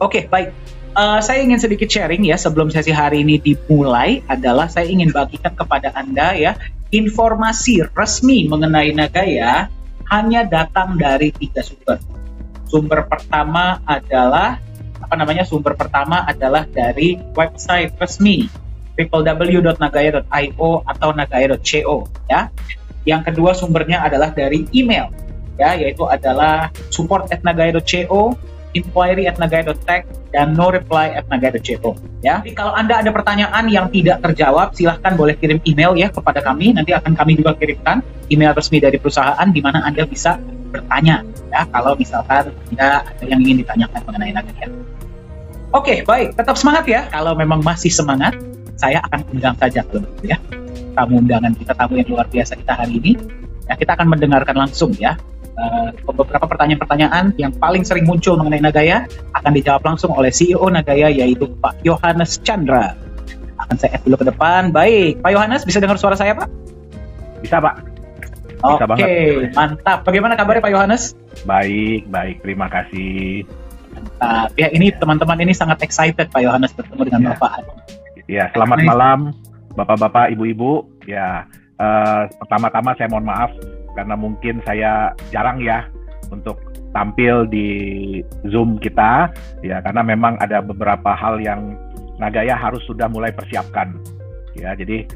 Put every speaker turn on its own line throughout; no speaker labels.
Oke, baik. Saya ingin sedikit sharing ya sebelum sesi hari ini dimulai adalah saya ingin bagikan kepada Anda ya informasi resmi mengenai Nagaya hanya datang dari 3 sumber. Sumber pertama adalah dari website resmi www.nagaya.io atau nagaya.co ya. Yang kedua sumbernya adalah dari email ya, yaitu adalah support@nagaya.co, inquiry@nagaya.tech, dan noreply@nagaya.co ya. Jadi kalau Anda ada pertanyaan yang tidak terjawab, silahkan boleh kirim email ya kepada kami. Nanti akan kami juga kirimkan email resmi dari perusahaan di mana Anda bisa bertanya ya kalau misalkan Anda ada yang ingin ditanyakan mengenai Nagaya. Oke, baik. Tetap semangat ya. Kalau memang masih semangat, saya akan undang saja kalau begitu ya. Tamu undangan kita, tamu yang luar biasa kita hari ini. Ya, kita akan mendengarkan langsung ya. Beberapa pertanyaan-pertanyaan yang paling sering muncul mengenai Nagaya akan dijawab langsung oleh CEO Nagaya, yaitu Pak Yohanes Chandra. Akan saya add dulu ke depan. Baik, Pak Yohanes, bisa dengar suara saya, Pak?
Bisa, Pak. Bisa
Oke,
banget.
mantap. Bagaimana kabarnya, Pak Yohanes?
Baik. Terima kasih.
Mantap. Ya, ini teman-teman ini sangat excited Pak Yohanes bertemu dengan
Ya.
Bapak.
Ya, selamat malam, Bapak-bapak, Ibu-ibu. Ya, pertama-tama saya mohon maaf karena mungkin saya jarang ya untuk tampil di Zoom kita. Ya, karena memang ada beberapa hal yang Nagaya harus sudah mulai persiapkan. Ya, jadi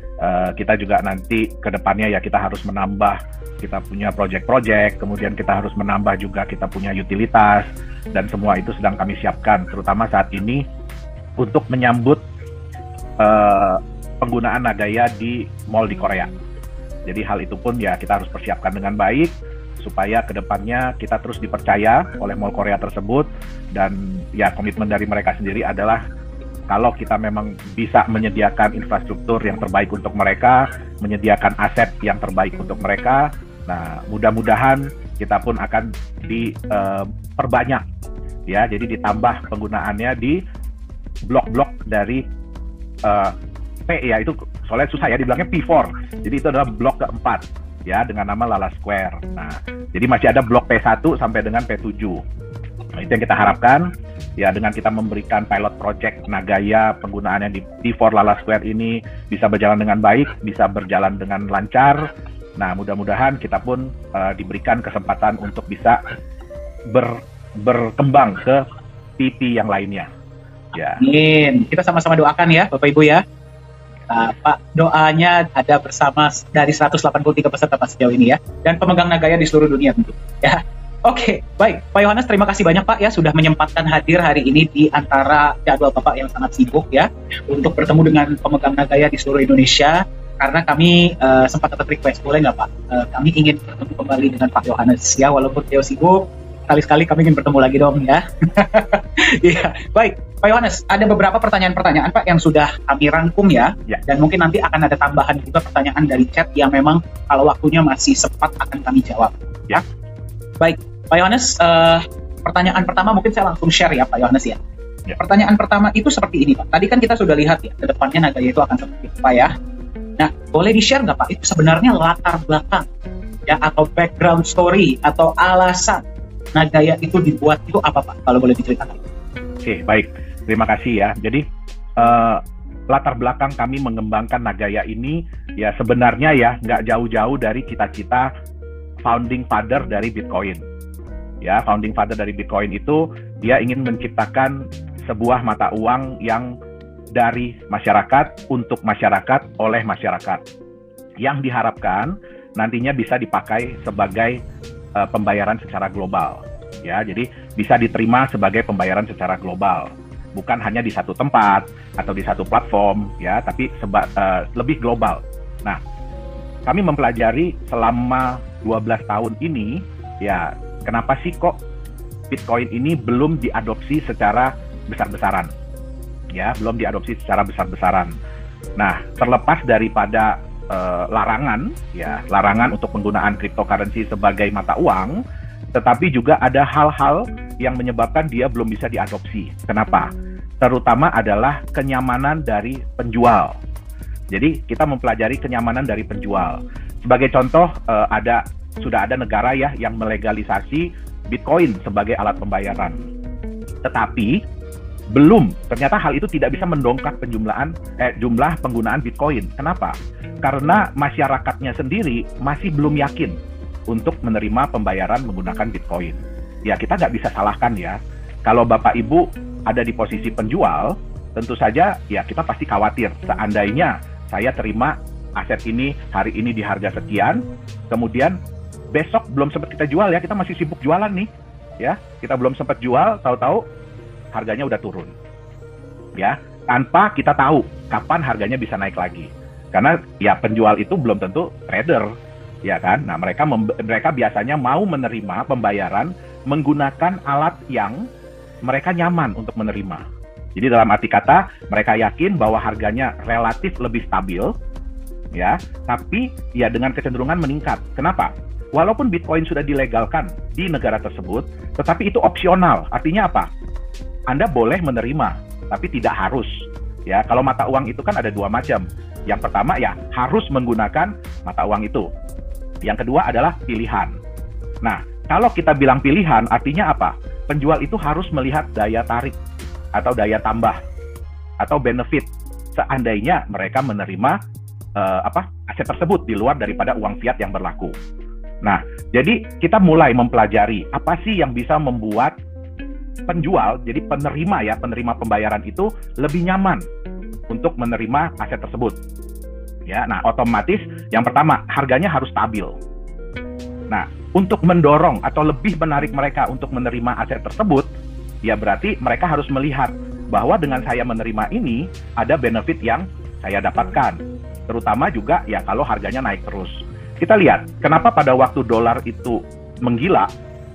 kita juga nanti ke depannya ya kita harus menambah, kita punya project-project, kemudian kita harus menambah juga kita punya utilitas, dan semua itu sedang kami siapkan, terutama saat ini untuk menyambut penggunaan Nagaya di mall di Korea. Jadi hal itu pun ya kita harus persiapkan dengan baik supaya kedepannya kita terus dipercaya oleh mall Korea tersebut, dan ya komitmen dari mereka sendiri adalah kalau kita memang bisa menyediakan infrastruktur yang terbaik untuk mereka, menyediakan aset yang terbaik untuk mereka, nah mudah-mudahan kita pun akan diperbanyak ya, jadi ditambah penggunaannya di blok-blok dari P ya, itu soalnya susah ya dibilangnya P4, jadi itu adalah blok keempat ya dengan nama Lala Square. Nah, jadi masih ada blok P1 sampai dengan P7. Nah, itu yang kita harapkan ya, dengan kita memberikan pilot project Nagaya penggunaannya di P4 Lala Square ini bisa berjalan dengan baik, bisa berjalan dengan lancar. Nah, mudah-mudahan kita pun diberikan kesempatan untuk bisa berkembang ke PP yang lainnya. Ya.
Amin. Kita sama-sama doakan ya, Bapak Ibu ya. Pak, doanya ada bersama dari 183 peserta sejauh ini ya, dan pemegang Nagaya di seluruh dunia tentu. Ya. Oke, baik. Pak Yohanes, terima kasih banyak Pak ya sudah menyempatkan hadir hari ini di antara jadwal Bapak yang sangat sibuk ya untuk bertemu dengan pemegang Nagaya di seluruh Indonesia. Karena kami sempat dapat request, boleh nggak Pak? Kami ingin bertemu kembali dengan Pak Yohanes ya, walaupun beliau sibuk. Sekali-sekali kami ingin bertemu lagi dong ya. Iya, baik. Pak Yohanes, ada beberapa pertanyaan-pertanyaan Pak yang sudah kami rangkum ya, dan mungkin nanti akan ada tambahan juga pertanyaan dari chat yang memang kalau waktunya masih sempat akan kami jawab.
Ya.
Baik, Pak Yohanes, pertanyaan pertama mungkin saya langsung share ya Pak Yohanes ya. Pertanyaan pertama itu seperti ini Pak. Tadi kan kita sudah lihat ya, ke depannya Nagaya itu akan seperti apa ya. Nah, boleh di-share nggak Pak, itu sebenarnya latar belakang ya, atau background story, atau alasan Nagaya itu dibuat itu apa Pak, kalau boleh diceritakan?
Oke, baik. Terima kasih ya. Jadi latar belakang kami mengembangkan Nagaya ini ya sebenarnya ya nggak jauh-jauh dari cita-cita founding father dari Bitcoin. Ya, founding father dari Bitcoin itu dia ingin menciptakan sebuah mata uang yang dari masyarakat, untuk masyarakat, oleh masyarakat, yang diharapkan nantinya bisa dipakai sebagai pembayaran secara global. Ya, jadi bisa diterima sebagai pembayaran secara global, bukan hanya di satu tempat atau di satu platform ya, tapi lebih global. Nah, kami mempelajari selama 12 tahun ini ya, kenapa sih kok Bitcoin ini belum diadopsi secara besar-besaran? Ya, belum diadopsi secara besar-besaran. Nah, terlepas daripada larangan untuk penggunaan cryptocurrency sebagai mata uang, tetapi juga ada hal-hal yang menyebabkan dia belum bisa diadopsi. Kenapa? Terutama adalah kenyamanan dari penjual. Jadi kita mempelajari kenyamanan dari penjual. Sebagai contoh, sudah ada negara ya yang melegalisasi Bitcoin sebagai alat pembayaran. Tetapi belum, ternyata hal itu tidak bisa mendongkrak jumlah penggunaan Bitcoin. Kenapa? Karena masyarakatnya sendiri masih belum yakin untuk menerima pembayaran menggunakan Bitcoin. Ya, kita nggak bisa salahkan ya. Kalau Bapak Ibu ada di posisi penjual, tentu saja ya kita pasti khawatir. Seandainya saya terima aset ini hari ini di harga sekian, kemudian besok belum sempat kita jual ya, kita masih sibuk jualan nih. Ya, kita belum sempat jual, tahu-tahu harganya udah turun. Ya, tanpa kita tahu kapan harganya bisa naik lagi. Karena ya penjual itu belum tentu trader, ya kan? Nah, mereka biasanya mau menerima pembayaran menggunakan alat yang mereka nyaman untuk menerima. Jadi dalam arti kata, mereka yakin bahwa harganya relatif lebih stabil, ya, tapi ya dengan kecenderungan meningkat. Kenapa? Walaupun Bitcoin sudah dilegalkan di negara tersebut, tetapi itu opsional. Artinya apa? Anda boleh menerima, tapi tidak harus. Ya, kalau mata uang itu kan ada dua macam. Yang pertama ya harus menggunakan mata uang itu. Yang kedua adalah pilihan. Nah, kalau kita bilang pilihan, artinya apa? Penjual itu harus melihat daya tarik atau daya tambah atau benefit seandainya mereka menerima aset tersebut di luar daripada uang fiat yang berlaku. Nah, jadi kita mulai mempelajari apa sih yang bisa membuat penjual, jadi penerima pembayaran itu lebih nyaman untuk menerima aset tersebut. Ya, nah otomatis yang pertama harganya harus stabil. Nah, untuk mendorong atau lebih menarik mereka untuk menerima aset tersebut, ya berarti mereka harus melihat bahwa dengan saya menerima ini ada benefit yang saya dapatkan. Terutama juga ya kalau harganya naik terus. Kita lihat kenapa pada waktu dolar itu menggila,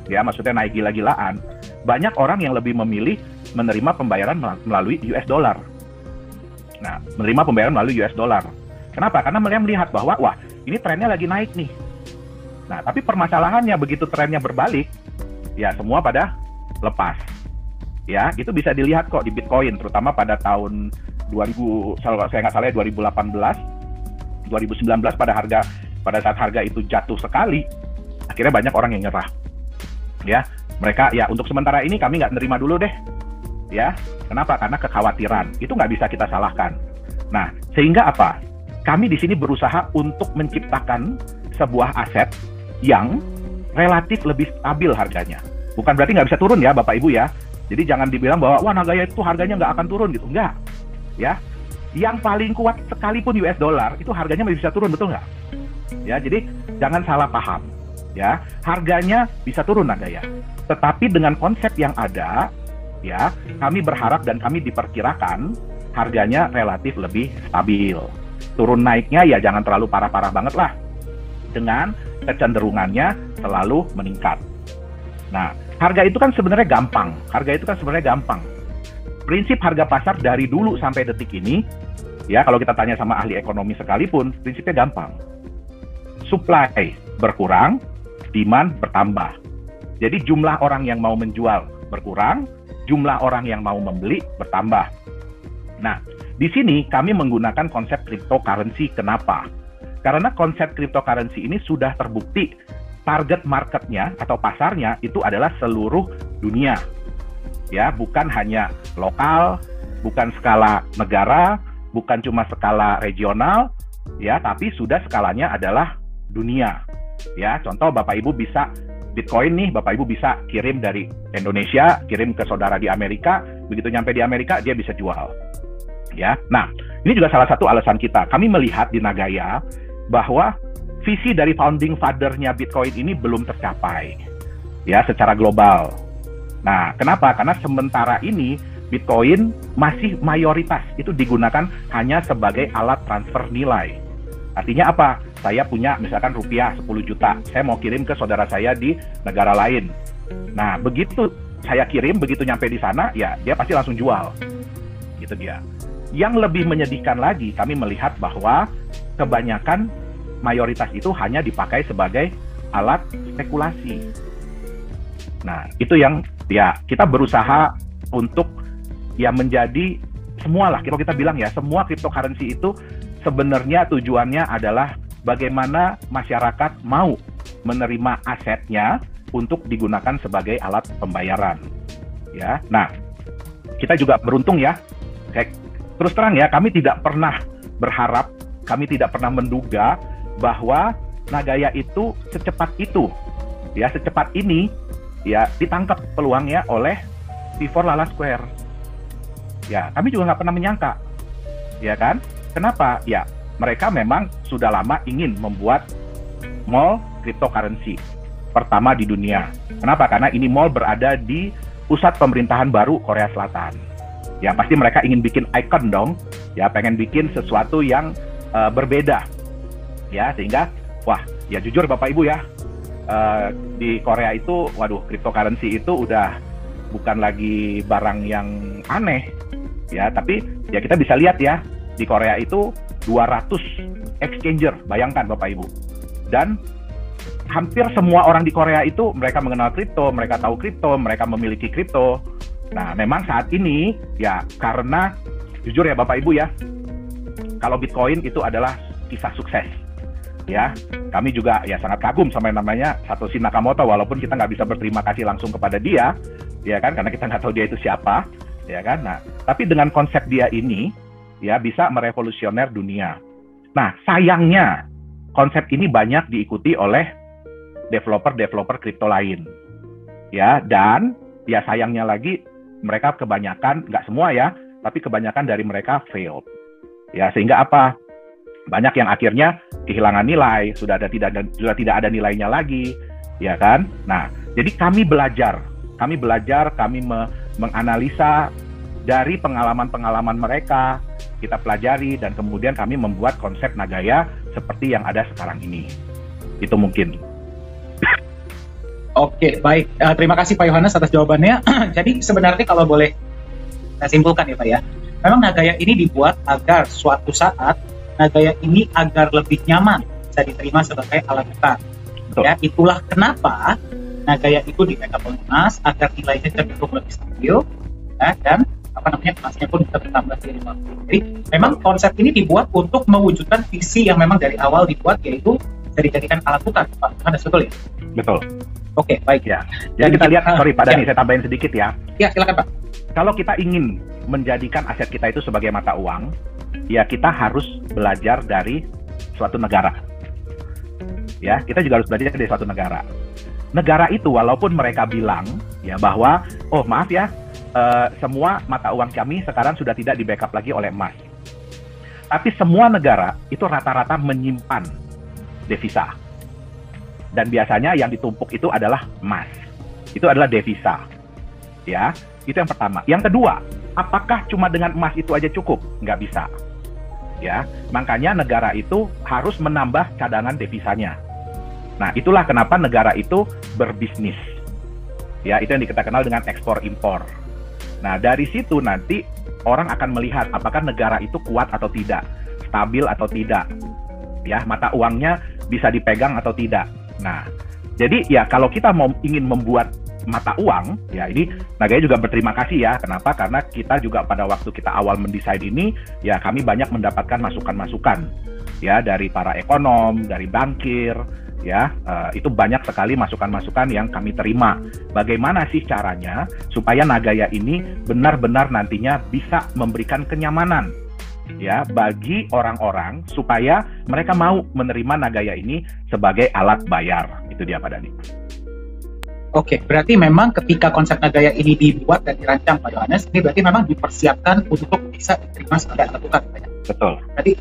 ya maksudnya naik gila-gilaan, banyak orang yang lebih memilih menerima pembayaran melalui US dollar. Nah, menerima pembayaran melalui US dollar. Kenapa? Karena mereka melihat bahwa, wah, ini trennya lagi naik nih. Nah, tapi permasalahannya begitu trennya berbalik, ya semua pada lepas. Ya, itu bisa dilihat kok di Bitcoin, terutama pada tahun 2000, kalau saya nggak salah 2018, 2019 pada saat harga itu jatuh sekali, akhirnya banyak orang yang nyerah. Ya, mereka ya untuk sementara ini kami nggak nerima dulu deh. Ya, kenapa? Karena kekhawatiran. Itu nggak bisa kita salahkan. Nah, sehingga apa? Kami di sini berusaha untuk menciptakan sebuah aset yang relatif lebih stabil harganya. Bukan berarti nggak bisa turun ya, Bapak Ibu ya. Jadi jangan dibilang bahwa wah Nagaya itu harganya nggak akan turun gitu. Nggak. Ya, yang paling kuat sekalipun US dollar itu harganya masih bisa turun, betul nggak? Ya, jadi jangan salah paham. Ya, harganya bisa turun Nagaya. Tetapi dengan konsep yang ada, ya, kami berharap dan kami diperkirakan harganya relatif lebih stabil. Turun naiknya ya jangan terlalu parah-parah banget lah. Dengan kecenderungannya selalu meningkat. Nah, harga itu kan sebenarnya gampang. Prinsip harga pasar dari dulu sampai detik ini, ya kalau kita tanya sama ahli ekonomi sekalipun, prinsipnya gampang. Supply berkurang, demand bertambah. Jadi jumlah orang yang mau menjual berkurang, jumlah orang yang mau membeli bertambah. Nah, di sini kami menggunakan konsep cryptocurrency. Kenapa? Karena konsep cryptocurrency ini sudah terbukti target marketnya atau pasarnya itu adalah seluruh dunia. Ya, bukan hanya lokal, bukan skala negara, bukan cuma skala regional, ya, tapi sudah skalanya adalah dunia. Ya, contoh Bapak Ibu bisa Bitcoin nih, Bapak Ibu bisa kirim dari Indonesia, kirim ke saudara di Amerika, begitu nyampe di Amerika dia bisa jual. Ya, nah ini juga salah satu alasan kita. Kami melihat di Nagaya bahwa visi dari founding father-nya Bitcoin ini belum tercapai, ya secara global. Nah, kenapa? Karena sementara ini Bitcoin masih mayoritas itu digunakan hanya sebagai alat transfer nilai. Artinya apa? Saya punya misalkan rupiah 10 juta, saya mau kirim ke saudara saya di negara lain. Nah, begitu saya kirim, begitu nyampe di sana, ya dia pasti langsung jual. Gitu dia. Yang lebih menyedihkan lagi, kami melihat bahwa kebanyakan mayoritas itu hanya dipakai sebagai alat spekulasi. Nah, itu yang ya kita berusaha untuk ya menjadi semualah, kalau kita bilang ya, semua cryptocurrency itu sebenarnya tujuannya adalah bagaimana masyarakat mau menerima asetnya untuk digunakan sebagai alat pembayaran. Ya, nah kita juga beruntung ya. Terus terang ya, kami tidak pernah berharap, kami tidak pernah menduga bahwa Nagaya itu secepat itu, ya secepat ini, ya ditangkap peluangnya oleh Vifor Lala Square. Ya, kami juga nggak pernah menyangka, ya kan? Kenapa? Ya, mereka memang sudah lama ingin membuat mall cryptocurrency pertama di dunia. Kenapa? Karena ini mall berada di pusat pemerintahan baru Korea Selatan. Ya, pasti mereka ingin bikin icon dong, ya pengen bikin sesuatu yang berbeda, ya sehingga wah, ya jujur Bapak Ibu ya, di Korea itu, waduh, cryptocurrency itu udah bukan lagi barang yang aneh, ya, tapi ya kita bisa lihat ya, di Korea itu 200 exchanger, bayangkan Bapak Ibu. Dan hampir semua orang di Korea itu, mereka mengenal kripto, mereka tahu kripto, mereka memiliki kripto. Nah, memang saat ini, ya karena, jujur ya Bapak Ibu ya, kalau Bitcoin itu adalah kisah sukses. Ya, kami juga ya sangat kagum sama yang namanya Satoshi Nakamoto, walaupun kita nggak bisa berterima kasih langsung kepada dia, ya kan, karena kita nggak tahu dia itu siapa, ya kan. Nah, tapi dengan konsep dia ini, ya bisa merevolusioner dunia. Nah, sayangnya konsep ini banyak diikuti oleh developer kripto lain, ya, dan ya sayangnya lagi mereka kebanyakan, nggak semua ya, tapi kebanyakan dari mereka failed, ya sehingga apa? Banyak yang akhirnya kehilangan nilai, sudah tidak ada nilainya lagi, ya kan? Nah, jadi kami belajar, kami menganalisa dari pengalaman-pengalaman mereka, kita pelajari, dan kemudian kami membuat konsep Nagaya seperti yang ada sekarang ini. Itu mungkin.
Oke, baik. Terima kasih Pak Yohanes atas jawabannya. Jadi sebenarnya kalau boleh saya simpulkan ya Pak ya, memang Nagaya ini dibuat agar suatu saat Nagaya ini agar lebih nyaman bisa diterima sebagai alat tukar. Ya, itulah kenapa Nagaya itu di-backup oleh emas agar nilainya cenderung lebih stabil, ya, dan emasnya pun bisa bertambah dari 50. Jadi memang konsep ini dibuat untuk mewujudkan visi yang memang dari awal dibuat, yaitu bisa dijadikan alat tukar, Pak. Ada betul ya?
Betul.
Oke, baik ya.
Jadi kita lihat, sorry Pak Dani, saya tambahin sedikit ya.
Ya, silakan Pak.
Kalau kita ingin menjadikan aset kita itu sebagai mata uang, ya kita harus belajar dari suatu negara. Ya, kita juga harus belajar dari suatu negara. Negara itu walaupun mereka bilang ya bahwa, oh maaf ya, semua mata uang kami sekarang sudah tidak di-backup lagi oleh emas. Tapi semua negara itu rata-rata menyimpan devisa. Dan biasanya yang ditumpuk itu adalah emas. Itu adalah devisa. Ya, itu yang pertama. Yang kedua, apakah cuma dengan emas itu aja cukup? Nggak bisa. Ya, makanya negara itu harus menambah cadangan devisanya. Nah, itulah kenapa negara itu berbisnis. Ya, itu yang kita kenal dengan ekspor impor. Nah, dari situ nanti orang akan melihat apakah negara itu kuat atau tidak, stabil atau tidak. Ya, mata uangnya bisa dipegang atau tidak. Nah, jadi ya kalau kita ingin membuat mata uang, ya ini Nagaya juga berterima kasih ya. Kenapa? Karena kita juga pada waktu kita awal mendesain ini, ya kami banyak mendapatkan masukan-masukan ya dari para ekonom, dari bankir, ya itu banyak sekali masukan-masukan yang kami terima. Bagaimana sih caranya supaya Nagaya ini benar-benar nantinya bisa memberikan kenyamanan ya bagi orang-orang supaya mereka mau menerima Nagaya ini sebagai alat bayar. Itu dia Pak Dani.
Oke, berarti memang ketika konsep Nagaya ini dibuat dan dirancang Pak Yohanes, ini berarti memang dipersiapkan untuk bisa diterima sebagai alat tukar.
Betul.
Jadi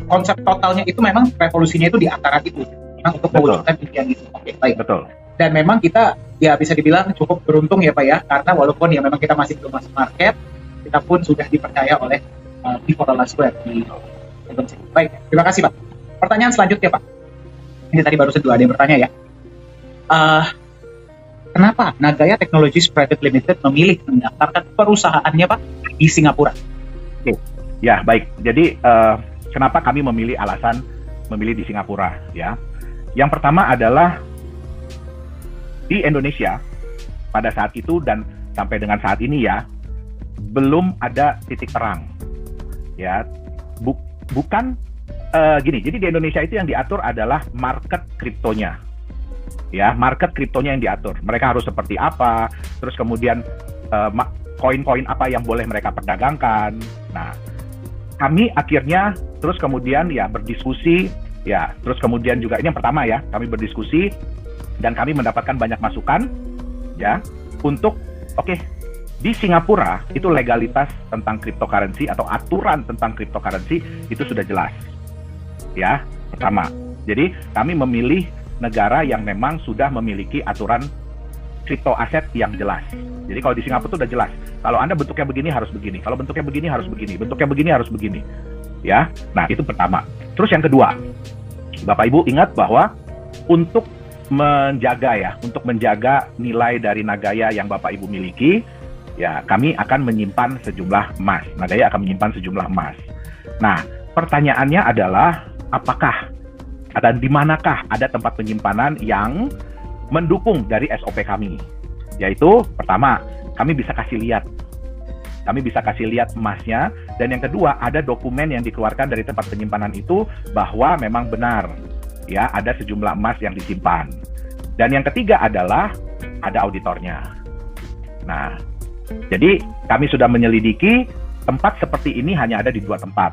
konsep totalnya itu memang revolusinya itu di antara itu, memang untuk mewujudkan impian itu. Oke, baik.
Betul. Dan
memang kita ya bisa dibilang cukup beruntung ya Pak ya, karena walaupun ya memang kita masih belum masuk market, kita pun sudah dipercaya oleh Vifor Lala Square di Indonesia. Baik, terima kasih Pak. Pertanyaan selanjutnya Pak. Ini tadi baru ada yang bertanya ya. Kenapa Nagaya Technologies Private Limited memilih mendaftarkan perusahaannya Pak di Singapura?
Oke. Ya, baik. Jadi kenapa kami alasan memilih di Singapura ya? Yang pertama adalah di Indonesia pada saat itu dan sampai dengan saat ini ya belum ada titik terang. Ya, bukan gini. Jadi di Indonesia itu yang diatur adalah market kriptonya. Ya, market kriptonya yang diatur. Mereka harus seperti apa, terus kemudian koin-koin apa yang boleh mereka perdagangkan. Nah, kami akhirnya terus kemudian ya berdiskusi, ya terus kemudian juga ini yang pertama ya, kami berdiskusi dan kami mendapatkan banyak masukan ya untuk di Singapura itu legalitas tentang cryptocurrency atau aturan tentang cryptocurrency itu sudah jelas ya, pertama. Jadi kami memilih negara yang memang sudah memiliki aturan kripto aset yang jelas. Jadi kalau di Singapura itu udah jelas, kalau Anda bentuknya begini harus begini, kalau bentuknya begini harus begini, bentuknya begini harus begini. Ya, nah itu pertama. Terus yang kedua, Bapak Ibu ingat bahwa untuk menjaga nilai dari Nagaya yang Bapak Ibu miliki, ya kami akan menyimpan sejumlah emas. Nagaya akan menyimpan sejumlah emas. Nah, pertanyaannya adalah apakah dan di manakah ada tempat penyimpanan yang mendukung dari SOP kami? Yaitu pertama, kami bisa kasih lihat. Kami bisa kasih lihat emasnya, dan yang kedua ada dokumen yang dikeluarkan dari tempat penyimpanan itu bahwa memang benar ya ada sejumlah emas yang disimpan. Dan yang ketiga adalah ada auditornya. Nah, jadi kami sudah menyelidiki tempat seperti ini hanya ada di 2 tempat,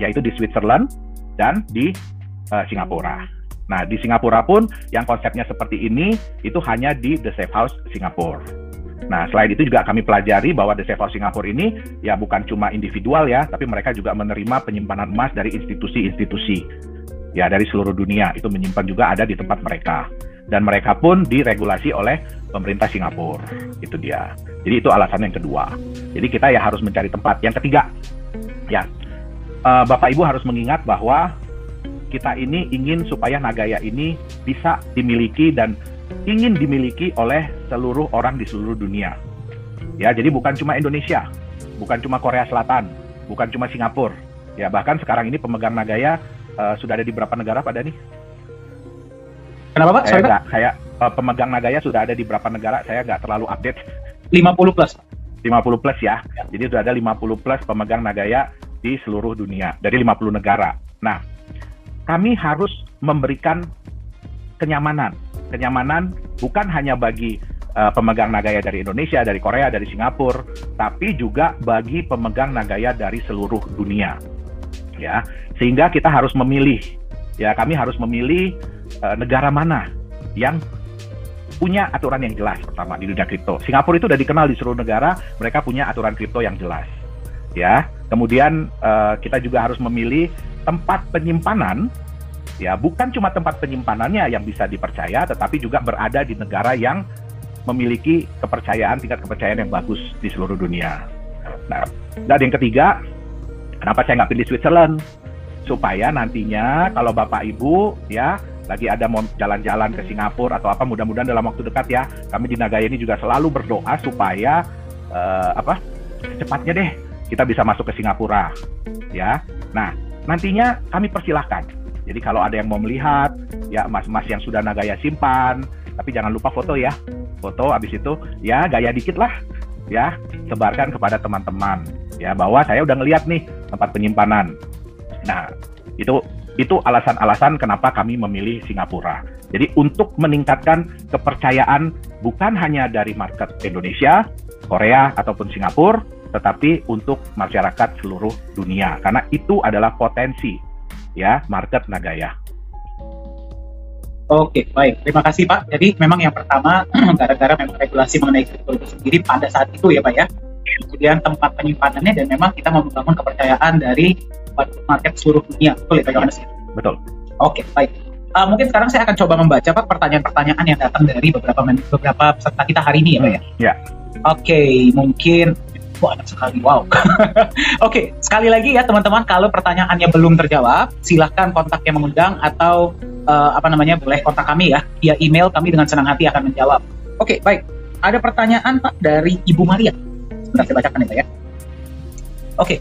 yaitu di Switzerland dan di Singapura. Nah, di Singapura pun yang konsepnya seperti ini itu hanya di The Safe House Singapura. Nah, selain itu juga kami pelajari bahwa The Safe House Singapura ini ya bukan cuma individual ya, tapi mereka juga menerima penyimpanan emas dari institusi-institusi ya dari seluruh dunia. Itu menyimpan juga ada di tempat mereka. Dan mereka pun diregulasi oleh pemerintah Singapura. Itu dia. Jadi itu alasan yang kedua. Jadi kita ya harus mencari tempat. Yang ketiga, ya Bapak Ibu harus mengingat bahwa kita ini ingin supaya Nagaya ini bisa dimiliki dan ingin dimiliki oleh seluruh orang di seluruh dunia. Ya, jadi bukan cuma Indonesia, bukan cuma Korea Selatan, bukan cuma Singapura. Ya, bahkan sekarang ini pemegang Nagaya sudah ada di berapa negara, Pak Dani?
Kenapa, Pak? Sorry, Pak?
Saya pemegang Nagaya sudah ada di berapa negara, saya nggak terlalu update.
50 plus.
50 plus ya. Jadi sudah ada 50 plus pemegang Nagaya di seluruh dunia, dari 50 negara. Nah, kami harus memberikan kenyamanan bukan hanya bagi pemegang Nagaya dari Indonesia, dari Korea, dari Singapura, tapi juga bagi pemegang Nagaya dari seluruh dunia. Ya, sehingga kita harus memilih. Ya, kami harus memilih negara mana yang punya aturan yang jelas pertama di dunia kripto. Singapura itu sudah dikenal di seluruh negara, mereka punya aturan kripto yang jelas. Ya, kemudian kita juga harus memilih tempat penyimpanan, ya bukan cuma tempat penyimpanannya yang bisa dipercaya, tetapi juga berada di negara yang memiliki tingkat kepercayaan yang bagus di seluruh dunia. Nah, dan yang ketiga, kenapa saya nggak pilih Switzerland? Supaya nantinya kalau Bapak Ibu ya lagi ada mau jalan-jalan ke Singapura atau apa, mudah-mudahan dalam waktu dekat ya, kami di Nagaya ini juga selalu berdoa supaya secepatnya deh kita bisa masuk ke Singapura, ya. Nah, nantinya kami persilahkan. Jadi kalau ada yang mau melihat ya emas-emas yang sudah Nagaya simpan, tapi jangan lupa foto ya. Foto habis itu ya gaya dikit lah ya, sebarkan kepada teman-teman ya bahwa saya udah ngeliat nih tempat penyimpanan. Nah, itu alasan-alasan kenapa kami memilih Singapura. Jadi untuk meningkatkan kepercayaan bukan hanya dari market Indonesia, Korea ataupun Singapura, tetapi untuk masyarakat seluruh dunia, karena itu adalah potensi ya market Nagaya.
Oke, baik. Terima kasih, Pak. Jadi memang yang pertama gara-gara memang regulasi mengenai kripto itu sendiri pada saat itu ya, Pak ya. Kemudian tempat penyimpanannya dan memang kita mau membangun kepercayaan dari market seluruh dunia. Betul ya, Pak Yohanes?
Betul.
Oke, baik. Mungkin sekarang saya akan coba membaca, Pak, pertanyaan-pertanyaan yang datang dari beberapa peserta kita hari ini ya, Pak ya.
Ya.
Oke, mungkin banyak sekali, wow. Oke, sekali lagi ya teman-teman, kalau pertanyaannya belum terjawab, silahkan kontak yang mengundang atau boleh kontak kami ya via email, kami dengan senang hati akan menjawab. Oke, baik. Ada pertanyaan, Pak, dari Ibu Maria. Sebentar saya bacakan ya, Pak ya. Oke,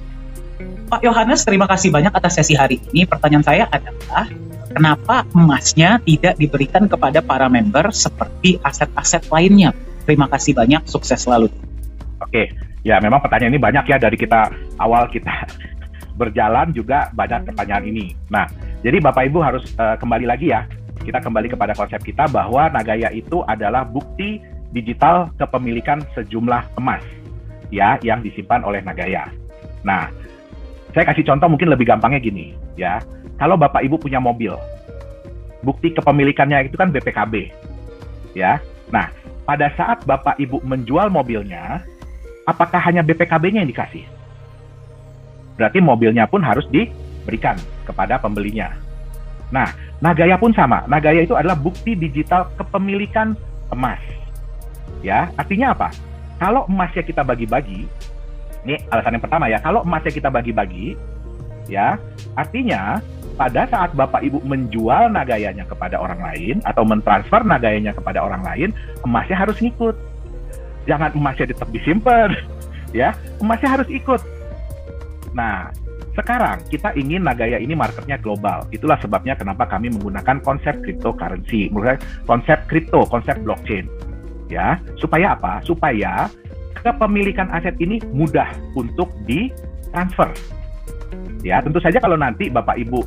Pak Yohanes, terima kasih banyak atas sesi hari ini. Pertanyaan saya adalah, kenapa emasnya tidak diberikan kepada para member seperti aset-aset lainnya? Terima kasih banyak, sukses selalu.
Oke, ya memang pertanyaan ini banyak ya, dari awal kita berjalan juga banyak pertanyaan ini. Nah, jadi Bapak Ibu harus kembali lagi ya, kita kembali kepada konsep kita bahwa Nagaya itu adalah bukti digital kepemilikan sejumlah emas. ya yang disimpan oleh Nagaya. Nah, saya kasih contoh mungkin lebih gampangnya gini ya. Kalau Bapak Ibu punya mobil, bukti kepemilikannya itu kan BPKB ya. Nah, pada saat Bapak Ibu menjual mobilnya, apakah hanya BPKB-nya yang dikasih? Berarti mobilnya pun harus diberikan kepada pembelinya. Nah, Nagaya pun sama. Nagaya itu adalah bukti digital kepemilikan emas. Ya, artinya apa? Kalau emasnya kita bagi-bagi, ini alasan yang pertama ya, kalau emasnya kita bagi-bagi, ya, artinya pada saat Bapak Ibu menjual Nagayanya kepada orang lain atau mentransfer Nagayanya kepada orang lain, emasnya harus ngikut. Jangan emasnya tetap disimpan, ya, emasnya harus ikut. Nah, sekarang kita ingin Nagaya ini marketnya global. Itulah sebabnya kenapa kami menggunakan konsep cryptocurrency, konsep kripto, konsep blockchain. Ya, supaya apa? Supaya kepemilikan aset ini mudah untuk ditransfer. Ya, tentu saja kalau nanti Bapak Ibu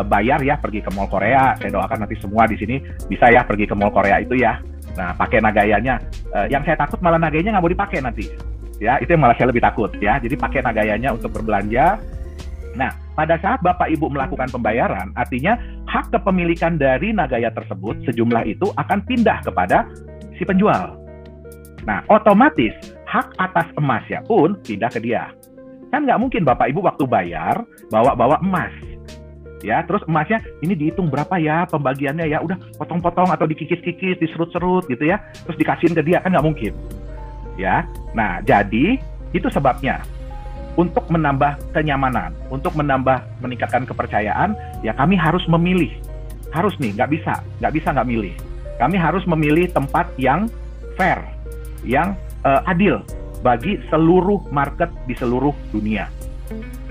bayar ya pergi ke Mall Korea, saya doakan nanti semua di sini bisa ya pergi ke Mall Korea itu ya. Nah, pakai Nagayanya. Yang saya takut malah Nagayanya nggak mau dipakai nanti. Ya, itu yang malah saya lebih takut ya. Jadi pakai Nagayanya untuk berbelanja. Nah, pada saat Bapak Ibu melakukan pembayaran, artinya hak kepemilikan dari Nagaya tersebut sejumlah itu akan pindah kepada si penjual. Nah, otomatis hak atas emasnya pun pindah ke dia. Kan nggak mungkin Bapak Ibu waktu bayar bawa-bawa emas. Ya, terus emasnya ini dihitung berapa ya pembagiannya ya, udah potong-potong atau dikikis-kikis, diserut-serut gitu ya, terus dikasihin ke dia, kan nggak mungkin. Ya, nah jadi itu sebabnya untuk menambah kenyamanan, untuk meningkatkan kepercayaan, ya kami harus memilih. Harus nih, nggak bisa nggak milih. Kami harus memilih tempat yang fair, yang adil bagi seluruh market di seluruh dunia.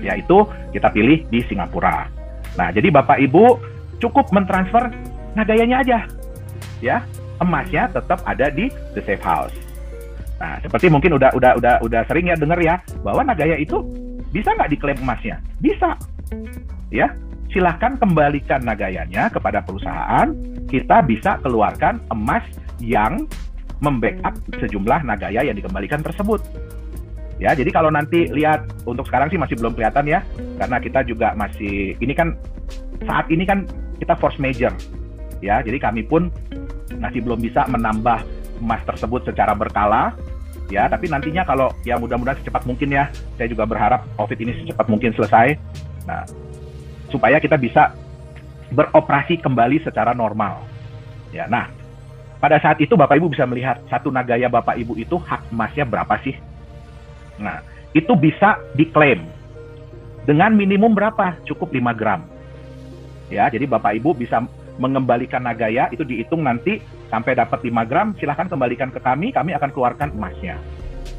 Yaitu kita pilih di Singapura. Nah, jadi Bapak Ibu cukup mentransfer Nagayanya aja. Ya, emasnya tetap ada di The Safe House. Nah, seperti mungkin udah sering ya dengar ya bahwa Nagaya itu bisa nggak diklaim emasnya? Bisa. Ya, silahkan kembalikan Nagayanya kepada perusahaan. Kita bisa keluarkan emas yang membackup sejumlah Nagaya yang dikembalikan tersebut. Ya, jadi kalau nanti lihat, untuk sekarang sih masih belum kelihatan ya, karena kita juga masih, ini kan, saat ini kan kita force major. Ya, jadi kami pun masih belum bisa menambah emas tersebut secara berkala. Ya, tapi nantinya kalau, ya mudah-mudahan secepat mungkin ya, saya juga berharap COVID ini secepat mungkin selesai. Nah, supaya kita bisa beroperasi kembali secara normal. Ya, nah, pada saat itu Bapak Ibu bisa melihat satu Nagaya Bapak Ibu itu hak emasnya berapa sih? Nah, itu bisa diklaim dengan minimum berapa? Cukup 5 gram. Ya, jadi Bapak Ibu bisa mengembalikan Nagaya, itu dihitung nanti sampai dapat 5 gram, silahkan kembalikan ke kami akan keluarkan emasnya.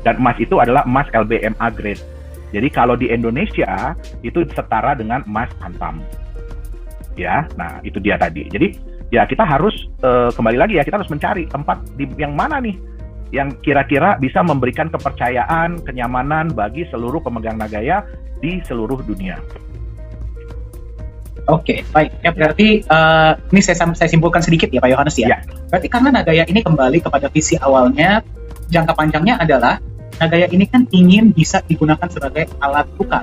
Dan emas itu adalah emas LBMA grade. Jadi kalau di Indonesia itu setara dengan emas Antam. Ya, nah itu dia tadi. Jadi ya kita harus kembali lagi ya, kita harus mencari tempat yang mana nih yang kira-kira bisa memberikan kepercayaan, kenyamanan bagi seluruh pemegang Nagaya di seluruh dunia.
Oke, baik. Ya berarti ini saya simpulkan sedikit ya Pak Yohanes ya.
Ya.
Berarti karena Nagaya ini kembali kepada visi awalnya, jangka panjangnya adalah Nagaya ini kan ingin bisa digunakan sebagai alat tukar.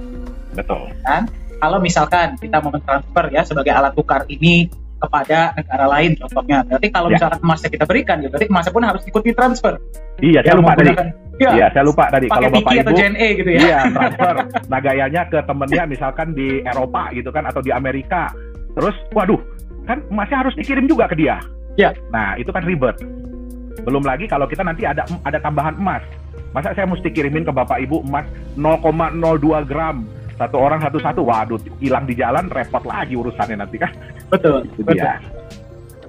Betul.
Kan? Kalau misalkan kita mau mentransfer ya sebagai alat tukar ini kepada negara lain contohnya, berarti kalau misalkan emasnya kita berikan, ya berarti emasnya pun harus ikut ditransfer.
Iya, saya lupa tadi. Iya, saya lupa tadi. Kalau Bapak Ibu
atau JNE gitu ya.
Iya, transfer Nagayanya ke temennya misalkan di Eropa gitu kan, atau di Amerika. Terus, waduh, kan emasnya harus dikirim juga ke dia.
Iya.
Nah, itu kan ribet. Belum lagi kalau kita nanti ada tambahan emas. Masa saya mesti kirimin ke Bapak Ibu emas 0,02 gram. Satu orang satu-satu, waduh, hilang di jalan, repot lagi urusannya nanti kan.
Betul, betul. Dia.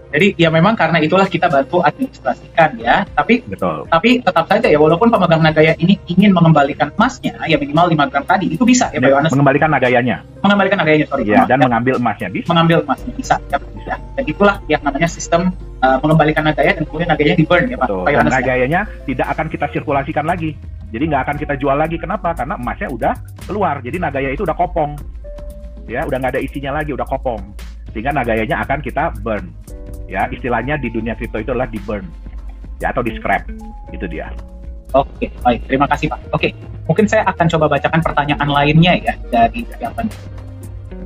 Jadi ya memang karena itulah kita bantu administrasikan ya. Tapi tetap saja ya, walaupun pemegang Nagaya ini ingin mengembalikan emasnya, ya minimal 5 gram tadi, itu bisa ya Pak Yohanes?
Mengembalikan Nagayanya,
sorry.
Ya, dan mengambil emasnya bisa.
Mengambil emasnya bisa, ya. Dan itulah yang namanya sistem mengembalikan Nagaya dan kemudian Nagayanya di-burn ya Pak Yohanes.
Dan Nagayanya tidak akan kita sirkulasikan lagi. Jadi nggak akan kita jual lagi. Kenapa? Karena emasnya udah keluar. Jadi Nagaya itu udah kopong. Ya, udah nggak ada isinya lagi, udah kopong. Sehingga Nagayanya akan kita burn. Ya, istilahnya di dunia kripto itu adalah di burn. Ya, atau di scrap. Itu dia.
Oke, baik. Terima kasih, Pak. Oke, mungkin saya akan coba bacakan pertanyaan lainnya ya dari yang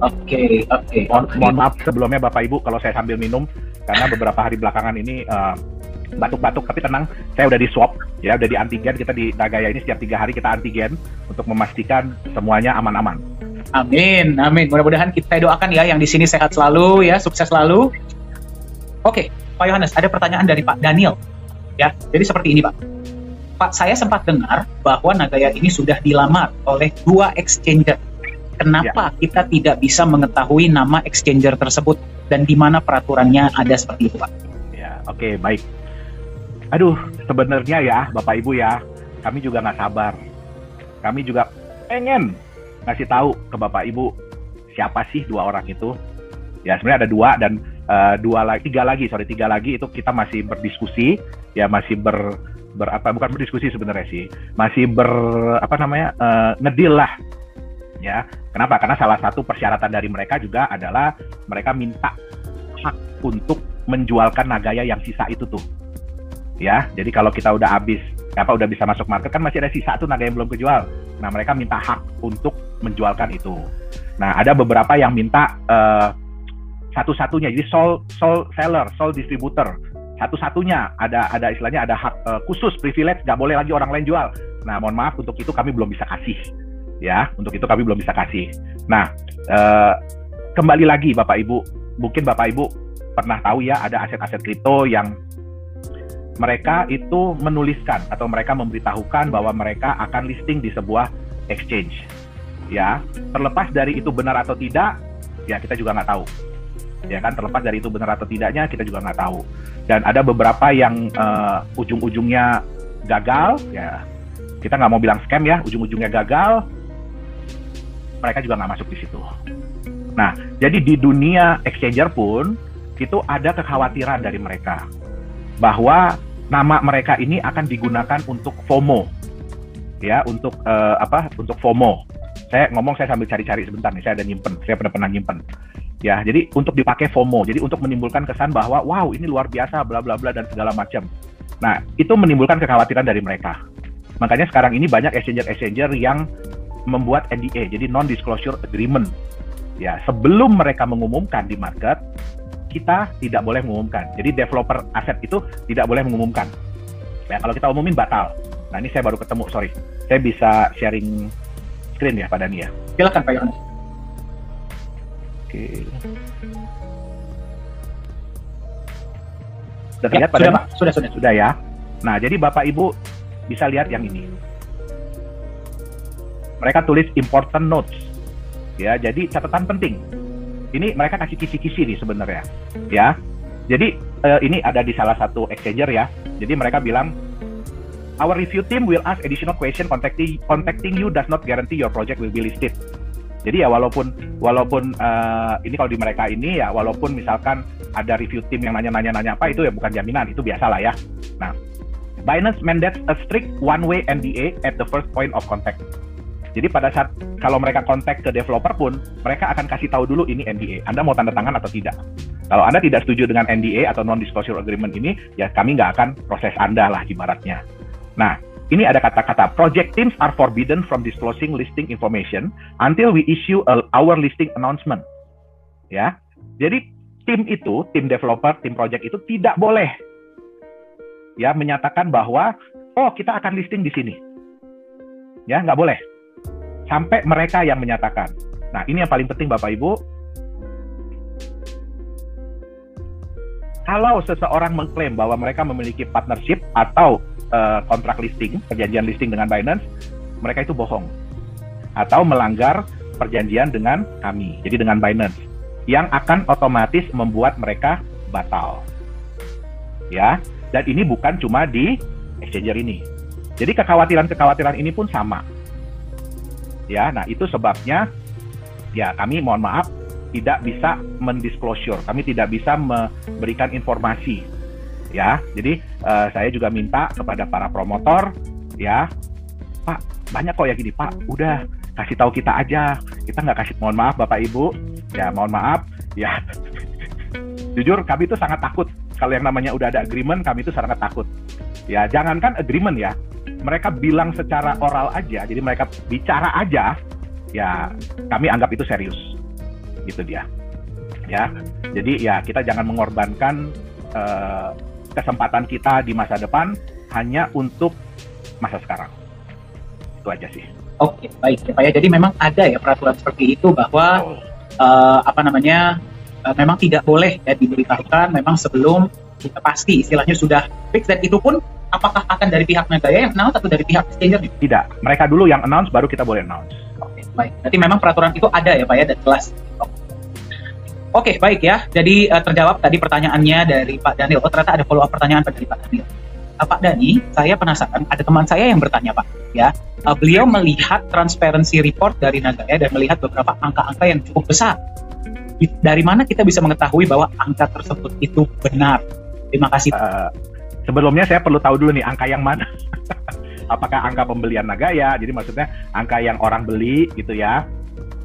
Oke, oke.
Mohon maaf sebelumnya Bapak Ibu kalau saya sambil minum karena beberapa hari belakangan ini batuk-batuk, tapi tenang, saya udah di swab, ya, udah di antigen. Kita di Nagaya ini setiap 3 hari kita antigen untuk memastikan semuanya aman-aman.
Amin, amin. Mudah-mudahan kita doakan ya yang di sini sehat selalu ya, sukses selalu. Oke, Pak Yohanes, ada pertanyaan dari Pak Daniel. Ya, jadi seperti ini, Pak. Pak, saya sempat dengar bahwa Nagaya ini sudah dilamar oleh 2 exchanger. Kenapa kita tidak bisa mengetahui nama exchanger tersebut dan di mana peraturannya ada seperti itu, Pak?
Ya, oke, baik. Aduh, sebenarnya ya, Bapak Ibu ya, kami juga nggak sabar. Kami juga pengen ngasih tahu ke Bapak Ibu siapa sih 2 orang itu. Ya, sebenarnya ada 2 dan 3 lagi itu kita masih berdiskusi, ya masih bukan berdiskusi sebenarnya sih, masih ngedil lah. Ya, kenapa? Karena salah satu persyaratan dari mereka juga adalah mereka minta hak untuk menjualkan Nagaya yang sisa itu tuh. Ya, jadi kalau kita udah udah bisa masuk market kan masih ada sisa tuh Nagaya yang belum kejual. Nah, mereka minta hak untuk menjualkan itu. Nah, ada beberapa yang minta satu-satunya, jadi sole seller, sole distributor. Satu-satunya ada istilahnya ada hak khusus, privilege, nggak boleh lagi orang lain jual. Nah, mohon maaf untuk itu kami belum bisa kasih. Ya, untuk itu kami belum bisa kasih. Nah, kembali lagi Bapak Ibu, mungkin Bapak Ibu pernah tahu ya ada aset-aset kripto yang mereka itu menuliskan atau mereka memberitahukan bahwa mereka akan listing di sebuah exchange. Ya, terlepas dari itu benar atau tidak, ya kita juga nggak tahu. Ya kan, terlepas dari itu benar atau tidaknya kita juga nggak tahu. Dan ada beberapa yang ujung-ujungnya gagal, ya kita nggak mau bilang scam ya, ujung-ujungnya gagal, mereka juga nggak masuk di situ. Nah, jadi di dunia exchanger pun itu ada kekhawatiran dari mereka bahwa nama mereka ini akan digunakan untuk FOMO, ya, untuk untuk FOMO. Saya sambil cari-cari sebentar nih, saya pernah nyimpen. Ya, jadi untuk dipakai FOMO, jadi untuk menimbulkan kesan bahwa wow ini luar biasa, bla bla bla dan segala macam. Nah, itu menimbulkan kekhawatiran dari mereka. Makanya sekarang ini banyak exchanger yang membuat NDA, jadi non-disclosure agreement. Ya, sebelum mereka mengumumkan di market, kita tidak boleh mengumumkan. Jadi developer aset itu tidak boleh mengumumkan. Ya, kalau kita umumin batal. Nah, ini saya baru ketemu, sorry. Saya bisa sharing screen ya, Pak Dani ya.
Silakan Pak Yohanes.
Oke. Sudah terlihat Pak Dani? Sudah ya. Nah, jadi Bapak Ibu bisa lihat yang ini. Mereka tulis important notes. Ya, jadi catatan penting. Ini mereka kasih kisi-kisi nih sebenarnya. Ya. Jadi ini ada di salah satu exchanger ya. Jadi mereka bilang our review team will ask additional question, contacting you does not guarantee your project will be listed. Jadi ya walaupun ini kalau di mereka ini ya walaupun misalkan ada review team yang nanya apa itu ya bukan jaminan, itu biasa lah ya. Nah, Binance mandates a strict one-way NDA at the first point of contact. Jadi pada saat kalau mereka kontak ke developer pun mereka akan kasih tahu dulu ini NDA. Anda mau tanda tangan atau tidak? Kalau Anda tidak setuju dengan NDA atau non-disclosure agreement ini, ya kami nggak akan proses Anda lah ibaratnya. Nah, ini ada kata-kata project teams are forbidden from disclosing listing information until we issue our listing announcement. Ya, jadi tim developer, tim project itu tidak boleh ya menyatakan bahwa kita akan listing di sini. Ya, nggak boleh. Sampai mereka yang menyatakan. Nah, ini yang paling penting Bapak Ibu. Kalau seseorang mengklaim bahwa mereka memiliki partnership atau kontrak listing, perjanjian listing dengan Binance, mereka itu bohong. Atau melanggar perjanjian dengan kami, jadi dengan Binance, yang akan otomatis membuat mereka batal. Ya, dan ini bukan cuma di exchanger ini. Jadi kekhawatiran ini pun sama. Ya, nah itu sebabnya ya kami mohon maaf tidak bisa mendisclosure, kami tidak bisa memberikan informasi. Ya, jadi saya juga minta kepada para promotor, ya, Pak, banyak kok ya gini, Pak, udah kasih tahu kita aja, kita nggak kasih, mohon maaf Bapak Ibu, ya mohon maaf, ya, jujur kami itu sangat takut, kalau yang namanya udah ada agreement, kami itu sangat takut, ya, jangankan agreement ya, mereka bilang secara oral aja, jadi mereka bicara aja, ya kami anggap itu serius. Gitu dia. Ya. Jadi ya kita jangan mengorbankan kesempatan kita di masa depan hanya untuk masa sekarang. Itu aja sih.
Oke, baik ya Pak ya. Jadi memang ada ya peraturan seperti itu bahwa memang tidak boleh ya diberitahukan memang sebelum kita pasti istilahnya sudah fix, dan itu pun apakah akan dari pihak Nagaya yang announce atau dari pihak exchanger?
Tidak, mereka dulu yang announce baru kita boleh announce.
Oke, baik. Berarti memang peraturan itu ada ya Pak ya, dan jelas. Oke, baik ya. Jadi terjawab tadi pertanyaannya dari Pak Daniel. Oh, ternyata ada follow up pertanyaan dari Pak Daniel. Pak Dani, saya penasaran, ada teman saya yang bertanya Pak, ya. Beliau melihat transparency report dari Nagaya dan melihat beberapa angka-angka yang cukup besar. Dari mana kita bisa mengetahui bahwa angka tersebut itu benar? Terima kasih.
Sebelumnya saya perlu tahu dulu nih angka yang mana. Apakah angka pembelian Nagaya? Jadi maksudnya angka yang orang beli gitu ya.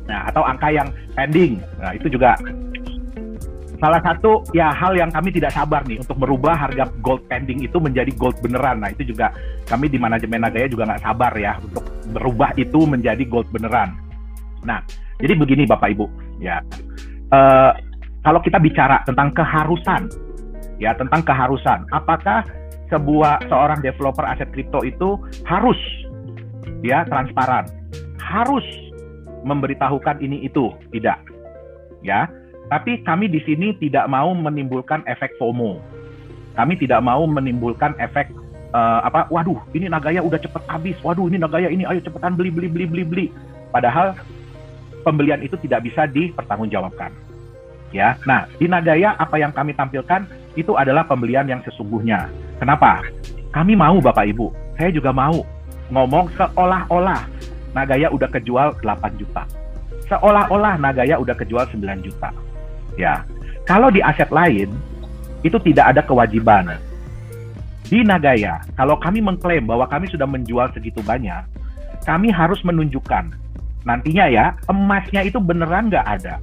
Nah, atau angka yang pending. Nah, itu juga salah satu ya hal yang kami tidak sabar nih untuk merubah harga gold pending itu menjadi gold beneran. Nah, itu juga kami di manajemen Nagaya juga nggak sabar ya untuk merubah itu menjadi gold beneran. Nah, jadi begini Bapak Ibu, ya. Kalau kita bicara tentang keharusan, ya tentang keharusan, apakah seorang developer aset kripto itu harus ya transparan, harus memberitahukan ini itu? Tidak, ya. Tapi kami di sini tidak mau menimbulkan efek FOMO. Kami tidak mau menimbulkan efek waduh ini Nagaya udah cepet habis, waduh ini Nagaya ini ayo cepetan beli. Padahal pembelian itu tidak bisa dipertanggungjawabkan. Ya, nah di Nagaya apa yang kami tampilkan itu adalah pembelian yang sesungguhnya. Kenapa? Kami mau Bapak Ibu, saya juga mau ngomong seolah-olah Nagaya udah kejual 8 juta. Seolah-olah Nagaya udah kejual 9 juta. Ya, kalau di aset lain itu tidak ada kewajiban. Di Nagaya, kalau kami mengklaim bahwa kami sudah menjual segitu banyak, kami harus menunjukkan nantinya ya emasnya itu beneran nggak ada.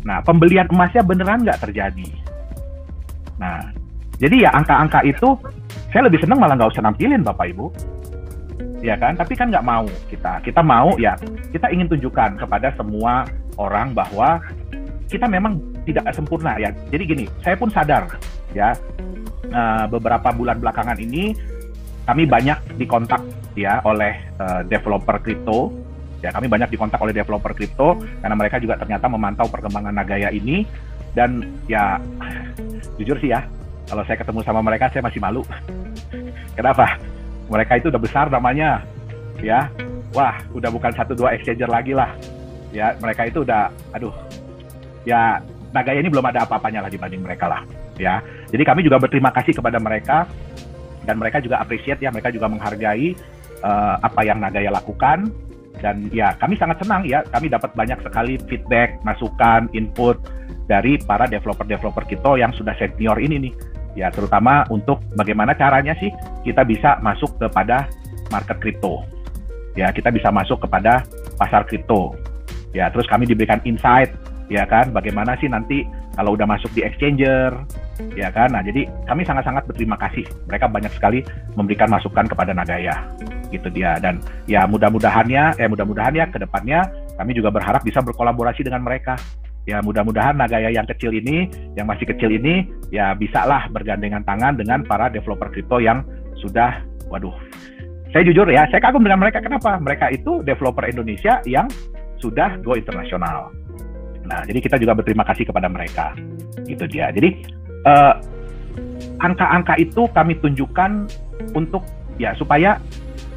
Nah, pembelian emasnya beneran nggak terjadi. Nah, jadi ya angka-angka itu saya lebih senang malah nggak usah nampilin Bapak Ibu. Ya kan, tapi kan nggak mau kita mau ya kita ingin tunjukkan kepada semua orang bahwa kita memang tidak sempurna ya. Jadi gini, saya pun sadar ya beberapa bulan belakangan ini kami banyak dikontak ya oleh developer kripto. Ya, kami banyak dikontak oleh developer kripto karena mereka juga ternyata memantau perkembangan Nagaya ini, dan ya jujur sih ya, kalau saya ketemu sama mereka saya masih malu. Kenapa? Mereka itu udah besar namanya, ya, wah udah bukan 1-2 exchanger lagi lah, ya mereka itu udah, aduh, ya Nagaya ini belum ada apa-apanya lah dibanding mereka lah, ya. Jadi kami juga berterima kasih kepada mereka dan mereka juga appreciate ya, mereka juga menghargai apa yang Nagaya lakukan, dan ya kami sangat senang ya, kami dapat banyak sekali feedback, masukan, input dari para developer kripto yang sudah senior ini nih. Ya, terutama untuk bagaimana caranya sih kita bisa masuk kepada market kripto. Ya, kita bisa masuk kepada pasar kripto. Ya, terus kami diberikan insight, ya kan, bagaimana sih nanti kalau udah masuk di exchanger, ya kan. Nah, jadi kami sangat-sangat berterima kasih. Mereka banyak sekali memberikan masukan kepada Nagaya. Gitu dia. Dan ya mudah-mudahan ya ke depannya kami juga berharap bisa berkolaborasi dengan mereka. Ya mudah-mudahan Nagaya yang kecil ini, yang masih kecil ini, ya bisalah bergandengan tangan dengan para developer kripto yang sudah, waduh, saya jujur ya, saya kagum dengan mereka. Kenapa? Mereka itu developer Indonesia yang sudah go internasional. Nah, jadi kita juga berterima kasih kepada mereka. Gitu dia. Jadi angka-angka itu kami tunjukkan untuk ya supaya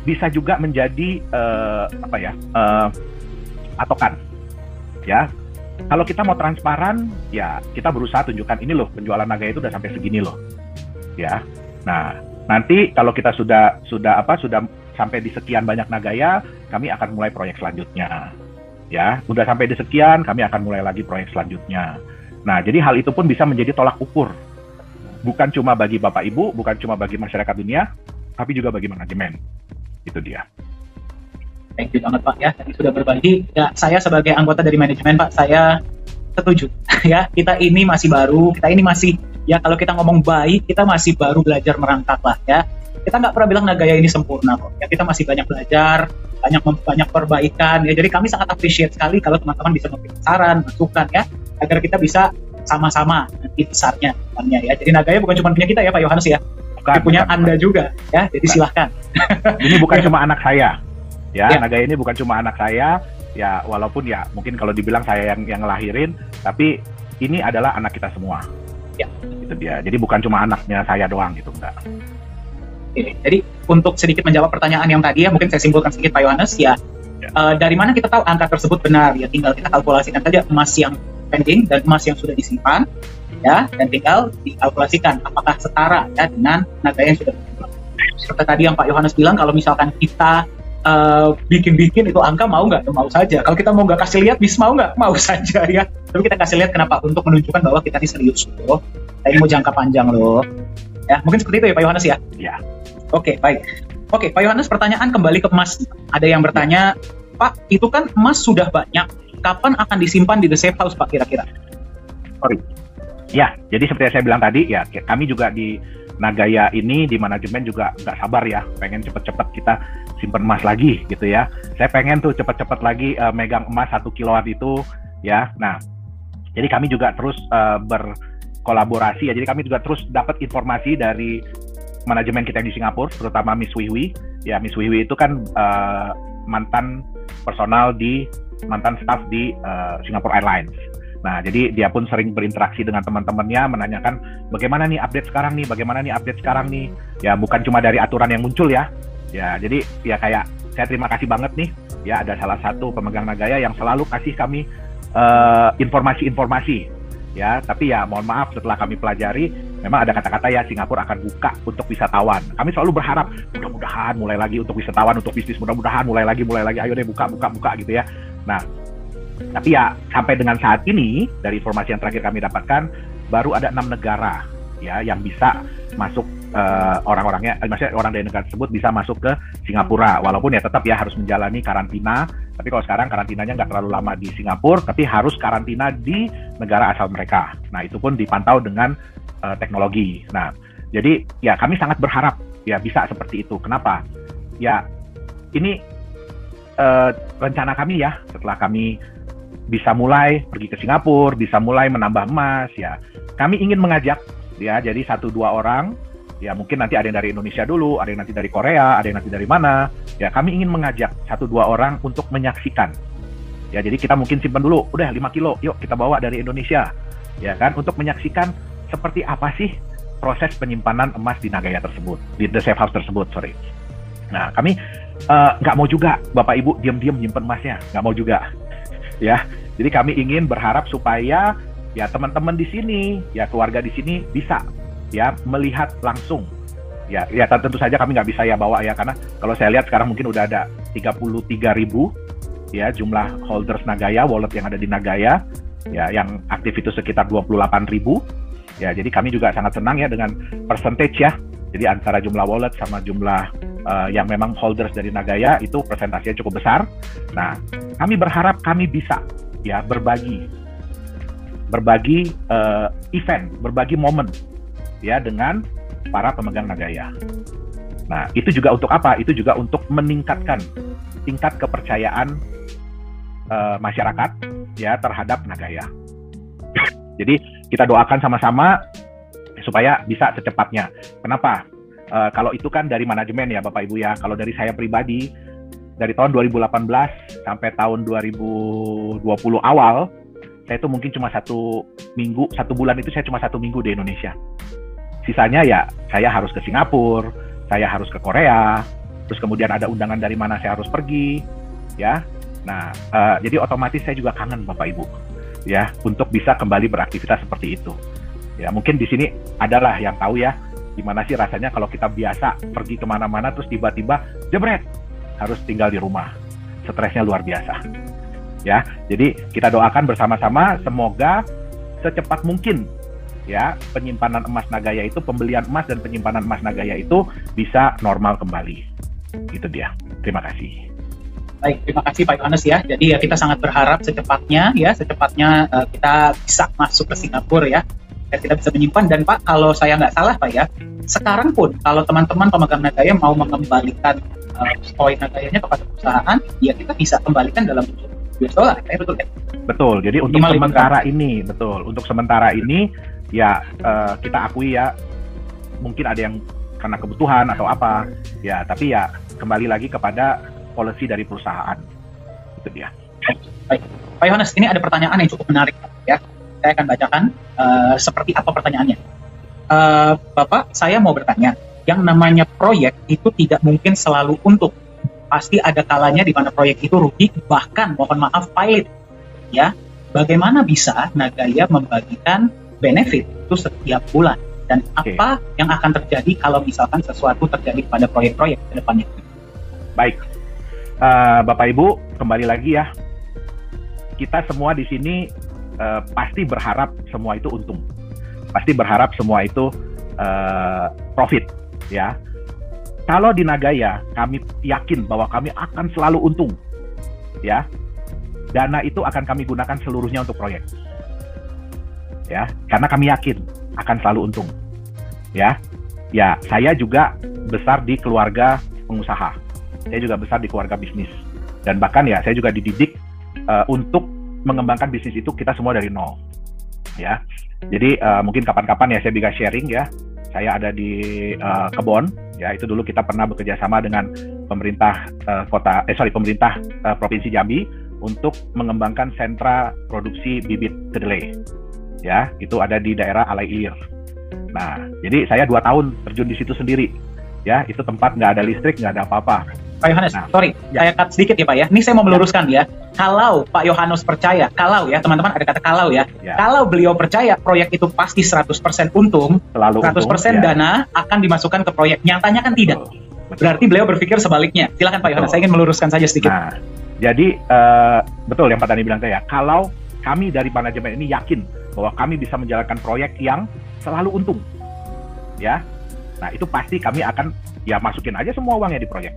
bisa juga menjadi patokan. Ya. Kalau kita mau transparan, ya kita berusaha tunjukkan ini loh, penjualan Nagaya itu udah sampai segini loh, ya. Nah, nanti kalau kita sudah sampai di sekian banyak Nagaya, kami akan mulai proyek selanjutnya, ya. Udah sampai di sekian, kami akan mulai lagi proyek selanjutnya. Nah, jadi hal itu pun bisa menjadi tolak ukur, bukan cuma bagi Bapak Ibu, bukan cuma bagi masyarakat dunia, tapi juga bagi manajemen. Itu dia.
Thank you banget Pak ya, tadi sudah berbagi. Ya, saya sebagai anggota dari manajemen Pak, saya setuju ya. Kita ini masih baru, kita ini masih ya kalau kita ngomong baik, kita masih baru belajar merangkak lah ya. kita nggak pernah bilang Nagaya ini sempurna kok. Ya, kita masih banyak belajar, banyak perbaikan. Ya, jadi kami sangat appreciate sekali kalau teman-teman bisa memberikan saran, masukan ya, agar kita bisa sama-sama nanti besarnya depannya ya. Jadi Nagaya bukan cuma punya kita ya Pak Yohanes ya, tapi punya Anda juga ya. Jadi silahkan.
Ini bukan cuma anak saya, ya. Nagaya ini bukan cuma anak saya, ya. Walaupun ya mungkin kalau dibilang saya yang ngelahirin, tapi ini adalah anak kita semua. Ya, itu dia. Jadi bukan cuma anaknya saya doang gitu, enggak.
Oke, jadi untuk sedikit menjawab pertanyaan yang tadi ya, mungkin saya simpulkan sedikit Pak Yohanes ya. Dari mana kita tahu angka tersebut benar ya? Tinggal kita kalkulasikan saja emas yang pending dan emas yang sudah disimpan ya, dan tinggal dikalkulasikan apakah setara ya dengan Nagaya yang sudah berkembang. Seperti tadi yang Pak Yohanes bilang, kalau misalkan kita bikin itu angka mau nggak? Mau saja. Kalau kita mau nggak kasih lihat, bisa mau nggak? Mau saja ya. Tapi kita kasih lihat kenapa? Untuk menunjukkan bahwa kita ini serius loh. Kita ini mau jangka panjang loh. Ya, mungkin seperti itu ya Pak Yohanes ya.
Ya.
Oke, baik. Oke, Pak Yohanes, pertanyaan kembali ke emas. Ada yang bertanya, Pak, itu kan emas sudah banyak. Kapan akan disimpan di The Safe House, Pak, kira-kira?
Sorry. Ya, jadi seperti yang saya bilang tadi, ya kami juga di Nagaya ini, di manajemen juga nggak sabar ya, pengen cepet-cepet kita simpen emas lagi gitu ya. Saya pengen tuh cepet-cepet lagi megang emas 1 kiloan itu ya. Nah, jadi kami juga terus berkolaborasi ya. Jadi kami juga terus dapat informasi dari manajemen kita yang di Singapura, terutama Miss Wiwi. Ya, Miss Wiwi itu kan mantan staff di Singapore Airlines. Nah, jadi dia pun sering berinteraksi dengan teman-temannya, menanyakan bagaimana nih update sekarang nih. Ya, bukan cuma dari aturan yang muncul ya. Ya, jadi ya kayak saya terima kasih banget nih. Ya, ada salah satu pemegang Nagaya yang selalu kasih kami informasi-informasi. Ya, tapi ya mohon maaf setelah kami pelajari, memang ada kata-kata ya Singapura akan buka untuk wisatawan. Kami selalu berharap mudah-mudahan mulai lagi untuk wisatawan, untuk bisnis, mudah-mudahan mulai lagi. Ayo deh buka gitu ya. Nah, tapi ya sampai dengan saat ini dari informasi yang terakhir kami dapatkan baru ada 6 negara ya yang bisa masuk orang-orangnya, maksudnya orang dari negara tersebut bisa masuk ke Singapura, walaupun ya tetap ya harus menjalani karantina. Tapi kalau sekarang karantinanya nggak terlalu lama di Singapura, tapi harus karantina di negara asal mereka. Nah, itu pun dipantau dengan teknologi. Nah, jadi ya kami sangat berharap ya bisa seperti itu. Kenapa? Ya ini rencana kami ya setelah kami bisa mulai pergi ke Singapura, bisa mulai menambah emas ya. Kami ingin mengajak ya, jadi 1-2 orang, ya mungkin nanti ada yang dari Indonesia dulu, ada yang nanti dari Korea, ada yang nanti dari mana. Ya, kami ingin mengajak 1-2 orang untuk menyaksikan. Ya, jadi kita mungkin simpan dulu, udah 5 kilo, yuk kita bawa dari Indonesia. Ya kan, untuk menyaksikan seperti apa sih proses penyimpanan emas di Nagaya tersebut, di The Safe House tersebut, sorry. Nah, kami nggak mau juga Bapak Ibu diam-diam nyimpen emasnya, nggak mau juga. Ya, jadi kami ingin berharap supaya ya teman-teman di sini, ya keluarga di sini bisa ya melihat langsung. Ya tentu saja kami nggak bisa ya bawa ya, karena kalau saya lihat sekarang mungkin udah ada 33.000 ya jumlah holders Nagaya, wallet yang ada di Nagaya, ya yang aktif itu sekitar 28.000. Ya, jadi kami juga sangat senang ya dengan percentage ya. Jadi antara jumlah wallet sama jumlah yang memang holders dari Nagaya itu persentasenya cukup besar. Nah, kami berharap kami bisa ya berbagi event, berbagi momen ya dengan para pemegang Nagaya. Nah, itu juga untuk apa? Itu juga untuk meningkatkan tingkat kepercayaan masyarakat ya terhadap Nagaya. Jadi kita doakan sama-sama supaya bisa secepatnya. Kenapa? Kalau itu kan dari manajemen ya Bapak Ibu ya. Kalau dari saya pribadi, dari tahun 2018 sampai tahun 2020 awal, saya itu mungkin cuma 1 bulan itu saya cuma 1 minggu di Indonesia. Sisanya ya saya harus ke Singapura, saya harus ke Korea, terus kemudian ada undangan dari mana saya harus pergi, ya. Nah, jadi otomatis saya juga kangen Bapak Ibu, ya, untuk bisa kembali beraktivitas seperti itu. Ya, mungkin di sini adalah yang tahu ya, gimana sih rasanya kalau kita biasa pergi kemana-mana terus tiba-tiba jebret harus tinggal di rumah, stresnya luar biasa. Ya, jadi kita doakan bersama-sama semoga secepat mungkin ya penyimpanan emas Nagaya itu, pembelian emas dan penyimpanan emas Nagaya itu bisa normal kembali. Itu dia. Terima kasih.
Baik, terima kasih Pak Yohanes ya. Jadi ya kita sangat berharap secepatnya kita bisa masuk ke Singapura ya. dan tidak bisa menyimpan. Dan Pak, kalau saya nggak salah Pak ya, sekarang pun kalau teman-teman pemegang Nagaya mau mengembalikan poin Nagayanya kepada perusahaan, ya kita bisa kembalikan dalam bentuk US dollar, ya betul ya?
Betul. Jadi untuk sementara ini, betul. Untuk sementara ini ya kita akui ya, mungkin ada yang karena kebutuhan atau apa, ya. Tapi ya kembali lagi kepada policy dari perusahaan. Itu dia.
Baik, Pak Yohanes, ini ada pertanyaan yang cukup menarik, ya. Saya akan bacakan seperti apa pertanyaannya. Bapak, saya mau bertanya, yang namanya proyek itu tidak mungkin selalu untung. Pasti ada kalanya di mana proyek itu rugi, bahkan mohon maaf pilot. Ya, bagaimana bisa Nagaya membagikan benefit itu setiap bulan? Dan apa yang akan terjadi kalau misalkan sesuatu terjadi pada proyek-proyek ke depannya?
Baik, Bapak Ibu, kembali lagi ya. Kita semua di sini pasti berharap semua itu untung. Pasti berharap semua itu profit, ya. Kalau di Nagaya, kami yakin bahwa kami akan selalu untung, ya. Dana itu akan kami gunakan seluruhnya untuk proyek, ya. Karena kami yakin akan selalu untung, ya. Ya, saya juga besar di keluarga pengusaha. Saya juga besar di keluarga bisnis. Dan bahkan ya, saya juga dididik untuk mengembangkan bisnis itu kita semua dari nol, ya. Jadi mungkin kapan-kapan ya saya bisa sharing ya. Saya ada di Kebon, ya, itu dulu kita pernah bekerja sama dengan pemerintah pemerintah Provinsi Jambi untuk mengembangkan sentra produksi bibit kedelai, ya, itu ada di daerah Alai Ilir. Nah, jadi saya 2 tahun terjun di situ sendiri, ya, itu tempat nggak ada listrik, nggak ada apa-apa.
Pak Yohanes, sorry, saya cut sedikit ya Pak ya. Ini saya mau meluruskan ya. Kalau Pak Yohanes percaya, kalau ya teman-teman ada kata kalau ya. Kalau beliau percaya proyek itu pasti 100% untung,
selalu
100% untung, dana akan dimasukkan ke proyek. Nyatanya kan tidak. Betul. Berarti beliau berpikir sebaliknya. Silakan Pak Yohanes, saya ingin meluruskan saja sedikit.
Nah, jadi betul yang Pak Dani bilang ya. Kalau kami dari manajemen ini yakin bahwa kami bisa menjalankan proyek yang selalu untung, ya. Nah, itu pasti kami akan ya masukin aja semua uangnya di proyek.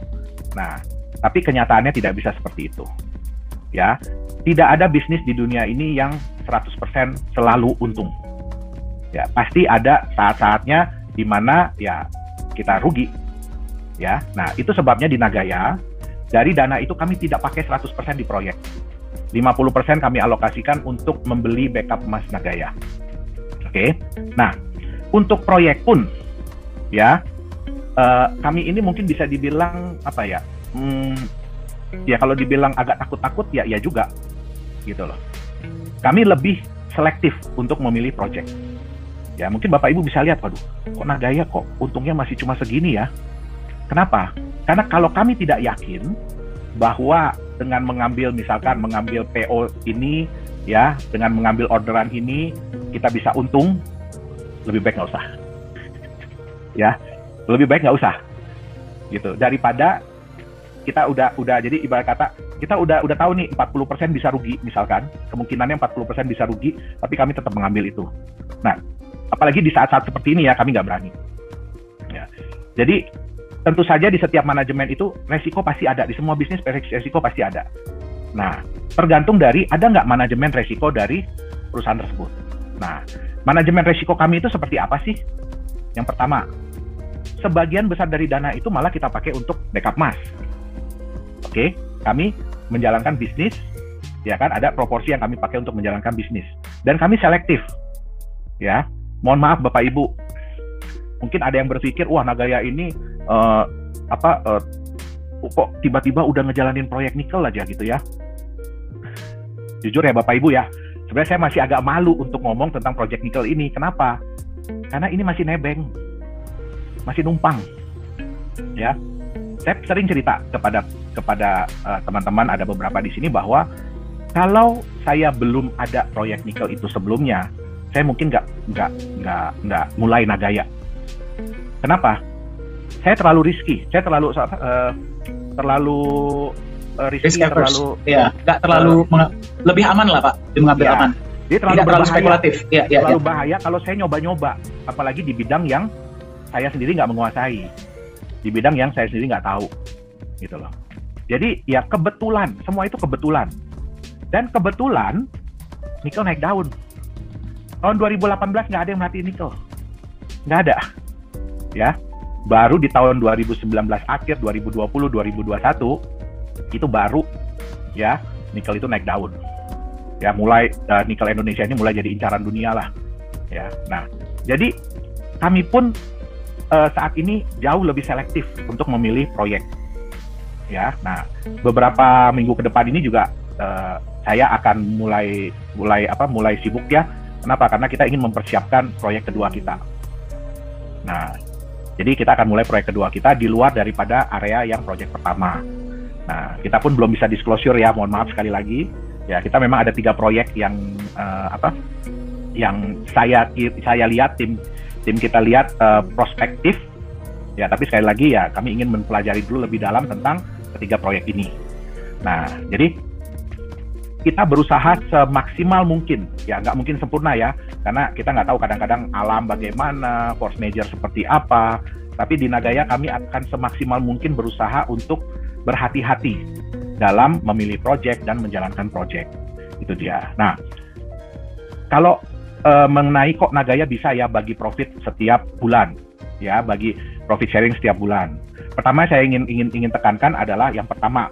Nah, tapi kenyataannya tidak bisa seperti itu. Ya, tidak ada bisnis di dunia ini yang 100% selalu untung. Ya, pasti ada saat-saatnya di mana ya kita rugi. Ya. Nah, itu sebabnya di Nagaya dari dana itu kami tidak pakai 100% di proyek. 50% kami alokasikan untuk membeli backup emas Nagaya. Oke. Nah, untuk proyek pun ya kami ini mungkin bisa dibilang apa ya? Ya kalau dibilang agak takut-takut ya juga gitu loh. Kami lebih selektif untuk memilih project. Ya mungkin Bapak Ibu bisa lihat, waduh, kok Nagaya kok untungnya masih cuma segini ya? Kenapa? Karena kalau kami tidak yakin bahwa dengan mengambil misalkan mengambil PO ini ya, dengan mengambil orderan ini kita bisa untung, lebih baik nggak usah. Ya, lebih baik nggak usah gitu, daripada kita udah jadi ibarat kata kita udah tahu nih 40% bisa rugi misalkan, kemungkinannya 40% bisa rugi, tapi kami tetap mengambil itu. Nah, apalagi di saat-saat seperti ini ya kami nggak berani. Ya. Jadi tentu saja di setiap manajemen itu resiko pasti ada, di semua bisnis resiko pasti ada. Nah, tergantung dari ada nggak manajemen resiko dari perusahaan tersebut. Nah, manajemen resiko kami itu seperti apa sih? Yang pertama, sebagian besar dari dana itu malah kita pakai untuk backup emas. Oke, kami menjalankan bisnis, ya kan, ada proporsi yang kami pakai untuk menjalankan bisnis. Dan kami selektif, ya. Mohon maaf Bapak Ibu, mungkin ada yang berpikir, wah Nagaya ini kok tiba-tiba udah ngejalanin proyek nikel aja gitu ya. Jujur ya Bapak Ibu ya, sebenarnya saya masih agak malu untuk ngomong tentang proyek nikel ini. Kenapa? Karena ini masih nebeng, masih numpang, ya. Saya sering cerita kepada teman-teman, ada beberapa di sini, bahwa kalau saya belum ada proyek nikel itu sebelumnya, saya mungkin nggak mulai Nagaya. Kenapa? Saya terlalu risky, saya terlalu risky,
nggak terlalu lebih aman lah Pak, mengambil aman.
Dia
terlalu spekulatif.
Terlalu bahaya kalau saya nyoba-nyoba, apalagi di bidang yang saya sendiri nggak menguasai, di bidang yang saya sendiri nggak tahu, gitu loh. Jadi ya kebetulan, semua itu kebetulan. Dan kebetulan nikel naik daun. Tahun 2018 nggak ada yang merhatiin nikel. Nggak ada. Ya. Baru di tahun 2019 akhir, 2020, 2021, itu baru ya nikel itu naik daun. Ya, mulai nikel Indonesia ini mulai jadi incaran dunia lah. Ya. Nah, jadi kami pun saat ini jauh lebih selektif untuk memilih proyek. Ya. Nah, beberapa minggu ke depan ini juga saya akan mulai sibuk ya. Kenapa? Karena kita ingin mempersiapkan proyek kedua kita. Nah, jadi kita akan mulai proyek kedua kita di luar daripada area yang proyek pertama. Nah, kita pun belum bisa disclosure ya, mohon maaf sekali lagi. Ya, kita memang ada 3 proyek yang yang saya lihat tim kita lihat prospektif. Ya, tapi sekali lagi ya kami ingin mempelajari dulu lebih dalam tentang ketiga proyek ini. Nah, jadi kita berusaha semaksimal mungkin, ya nggak mungkin sempurna ya, karena kita nggak tahu kadang-kadang alam bagaimana, force major seperti apa, tapi di Nagaya kami akan semaksimal mungkin berusaha untuk berhati-hati dalam memilih proyek dan menjalankan proyek. Itu dia. Nah, kalau mengenai kok Nagaya bisa ya bagi profit setiap bulan, ya bagi profit sharing setiap bulan. Pertama saya ingin tekankan adalah yang pertama,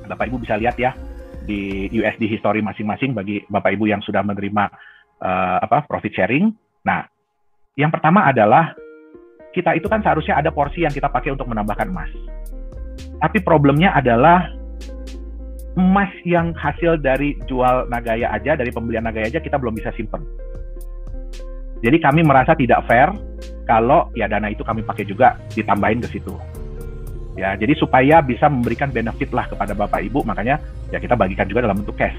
Bapak Ibu bisa lihat ya, di USD history masing-masing bagi Bapak Ibu yang sudah menerima profit sharing. Nah, yang pertama adalah kita itu kan seharusnya ada porsi yang kita pakai untuk menambahkan emas. Tapi problemnya adalah emas yang hasil dari jual Nagaya aja, dari pembelian Nagaya aja kita belum bisa simpen. Jadi kami merasa tidak fair kalau ya dana itu kami pakai juga ditambahin ke situ. Ya, jadi supaya bisa memberikan benefit lah kepada Bapak Ibu, makanya ya kita bagikan juga dalam bentuk cash.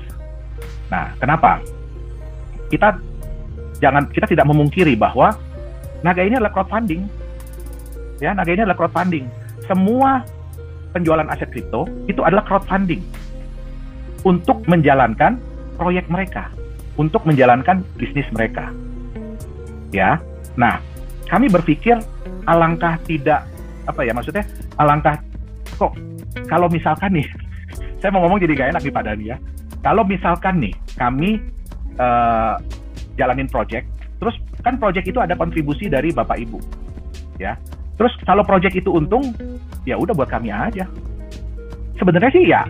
Nah, kenapa? Kita tidak memungkiri bahwa Nagaya ini adalah crowdfunding. Ya, Nagaya ini adalah crowdfunding. Semua penjualan aset kripto itu adalah crowdfunding untuk menjalankan proyek mereka, untuk menjalankan bisnis mereka. Ya. Nah, kami berpikir alangkah tidak alangkah kok kalau misalkan nih, saya mau ngomong jadi gak enak nih Pak Dani ya. Kalau misalkan nih kami jalanin project, terus kan project itu ada kontribusi dari Bapak Ibu, ya. Terus kalau project itu untung, ya udah buat kami aja. Sebenarnya sih ya,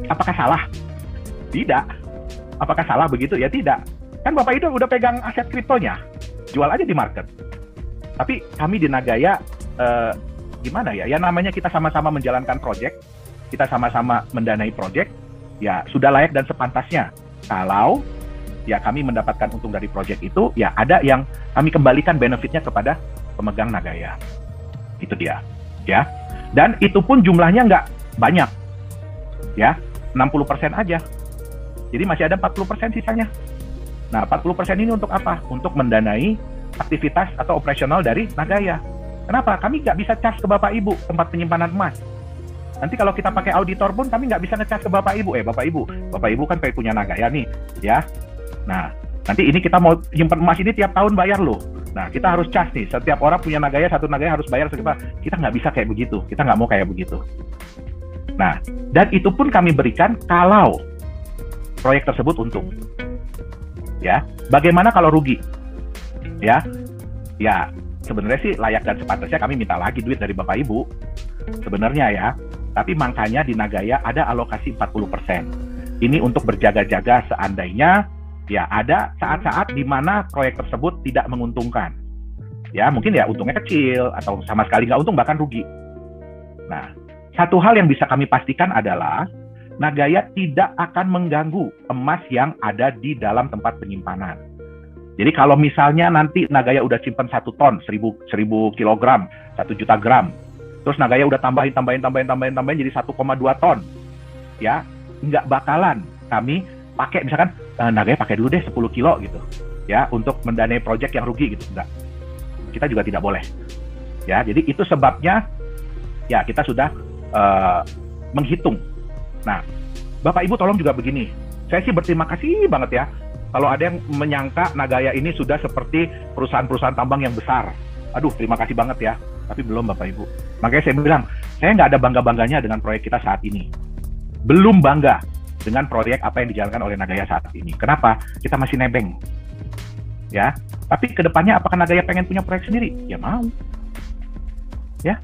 apakah salah? Tidak. Apakah salah begitu? Ya tidak. Kan Bapak itu udah pegang aset kriptonya, jual aja di market. Tapi kami di Nagaya gimana ya? Ya namanya kita sama-sama menjalankan project, kita sama-sama mendanai project, ya sudah layak dan sepantasnya. Kalau ya kami mendapatkan untung dari project itu, ya ada yang kami kembalikan benefitnya kepada pemegang Nagaya. Itu dia, ya. Dan itu pun jumlahnya nggak banyak, ya, 60% aja. Jadi masih ada 40% sisanya. Nah, 40% ini untuk apa? Untuk mendanai aktivitas atau operasional dari Nagaya. Kenapa? Kami nggak bisa cas ke Bapak Ibu tempat penyimpanan emas. Nanti kalau kita pakai auditor pun kami nggak bisa ngecas ke Bapak Ibu. Bapak Ibu kan punya Nagaya nih, ya. Nah, nanti ini kita mau nyimpan emas ini tiap tahun bayar loh. Nah, kita harus cas nih. Setiap orang punya Nagaya, satu Nagaya harus bayar. Kita nggak bisa kayak begitu. Kita nggak mau kayak begitu. Nah, dan itu pun kami berikan kalau proyek tersebut untung. Ya, bagaimana kalau rugi? Ya, sebenarnya sih layak dan sepantasnya kami minta lagi duit dari Bapak Ibu. Sebenarnya ya, tapi makanya di Nagaya ada alokasi 40%. Ini untuk berjaga-jaga seandainya ya ada saat-saat di mana proyek tersebut tidak menguntungkan. Ya, mungkin ya untungnya kecil atau sama sekali nggak untung bahkan rugi. Nah, satu hal yang bisa kami pastikan adalah Nagaya tidak akan mengganggu emas yang ada di dalam tempat penyimpanan. Jadi kalau misalnya nanti Nagaya udah simpan 1 ton, 1000 kilogram, 1 juta gram, terus Nagaya udah tambahin jadi 1,2 ton, ya nggak bakalan kami pakai misalkan Nagaya pakai dulu deh 10 kilo gitu, ya untuk mendanai proyek yang rugi gitu, enggak. Kita juga tidak boleh, ya. Jadi itu sebabnya, ya kita sudah menghitung. Nah, Bapak Ibu tolong juga begini, saya sih berterima kasih banget ya. Kalau ada yang menyangka Nagaya ini sudah seperti perusahaan-perusahaan tambang yang besar. Aduh, terima kasih banget ya. Tapi belum Bapak Ibu. Makanya saya bilang, saya nggak ada bangga-bangganya dengan proyek kita saat ini. Belum bangga dengan proyek apa yang dijalankan oleh Nagaya saat ini. Kenapa? Kita masih nebeng. ya. Tapi kedepannya apakah Nagaya pengen punya proyek sendiri? Ya mau, ya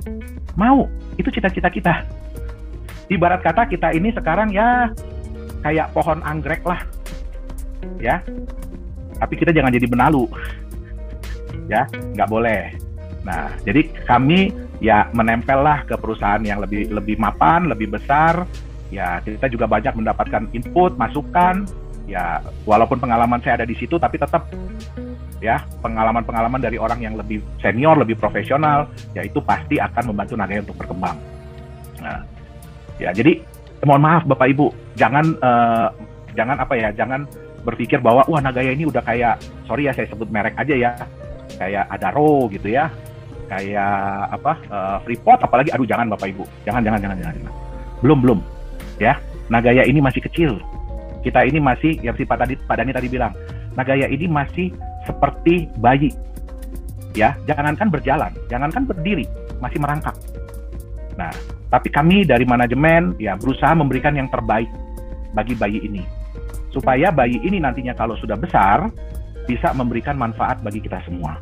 mau. Itu cita-cita kita. Ibarat kata kita ini sekarang ya kayak pohon anggrek lah, ya. Tapi kita jangan jadi benalu, ya, nggak boleh. Nah, jadi kami ya menempel lah ke perusahaan yang lebih mapan, lebih besar. Ya, kita juga banyak mendapatkan input, masukan. Ya, walaupun pengalaman saya ada di situ, tapi tetap ya pengalaman-pengalaman dari orang yang lebih senior, lebih profesional, ya itu pasti akan membantu Nagaya untuk berkembang. Nah, ya jadi mohon maaf Bapak Ibu, jangan jangan berpikir bahwa wah Nagaya ini udah kayak, sorry ya saya sebut merek aja ya, kayak Adaro gitu ya, kayak Freeport, apalagi aduh jangan Bapak Ibu, jangan. Belum ya. Nagaya ini masih kecil. Kita ini masih, yang si Pak Dhani tadi bilang, Nagaya ini masih seperti bayi. Ya, jangankan berjalan, jangankan berdiri, masih merangkak. Nah, tapi kami dari manajemen ya berusaha memberikan yang terbaik bagi bayi ini. Supaya bayi ini nantinya kalau sudah besar bisa memberikan manfaat bagi kita semua.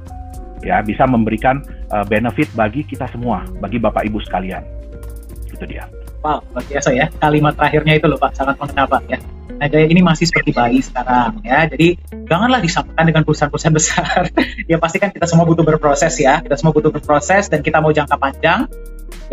Ya, bisa memberikan benefit bagi kita semua, bagi Bapak Ibu sekalian. Itu dia.
Wow, luar biasa ya. Kalimat terakhirnya itu loh Pak, sangat mengena Pak ya. Nagaya ini masih seperti bayi sekarang ya. Jadi janganlah disamakan dengan perusahaan-perusahaan besar. Ya pasti kan kita semua butuh berproses ya. Kita semua butuh berproses dan kita mau jangka panjang.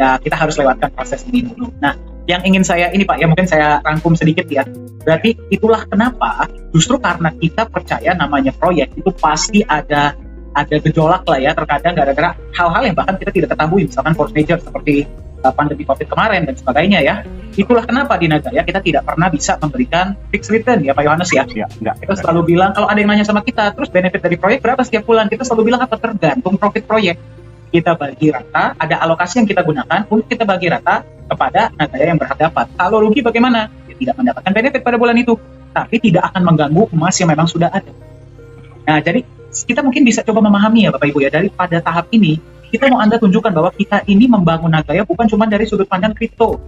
Ya kita harus lewatkan proses ini dulu. Nah, yang ingin saya ini Pak ya, mungkin saya rangkum sedikit ya. Berarti itulah kenapa justru karena kita percaya namanya proyek itu pasti ada gejolak lah ya, terkadang gara-gara hal-hal yang bahkan kita tidak ketahui, misalkan force major seperti pandemi COVID kemarin dan sebagainya ya. Itulah kenapa di Nagaya kita tidak pernah bisa memberikan fixed return ya Pak Yohanes ya. Kita selalu bilang, kalau ada yang nanya sama kita, terus benefit dari proyek berapa setiap bulan? Kita selalu bilang apa, tergantung profit proyek. Kita bagi rata, ada alokasi yang kita gunakan untuk kita bagi rata kepada Nagaya yang berhak dapat. Kalau rugi bagaimana? Ya, tidak mendapatkan benefit pada bulan itu, tapi tidak akan mengganggu emas yang memang sudah ada. Nah, jadi kita mungkin bisa coba memahami ya Bapak Ibu ya, dari pada tahap ini, kita mau Anda tunjukkan bahwa kita ini membangun Nagaya bukan cuma dari sudut pandang kripto,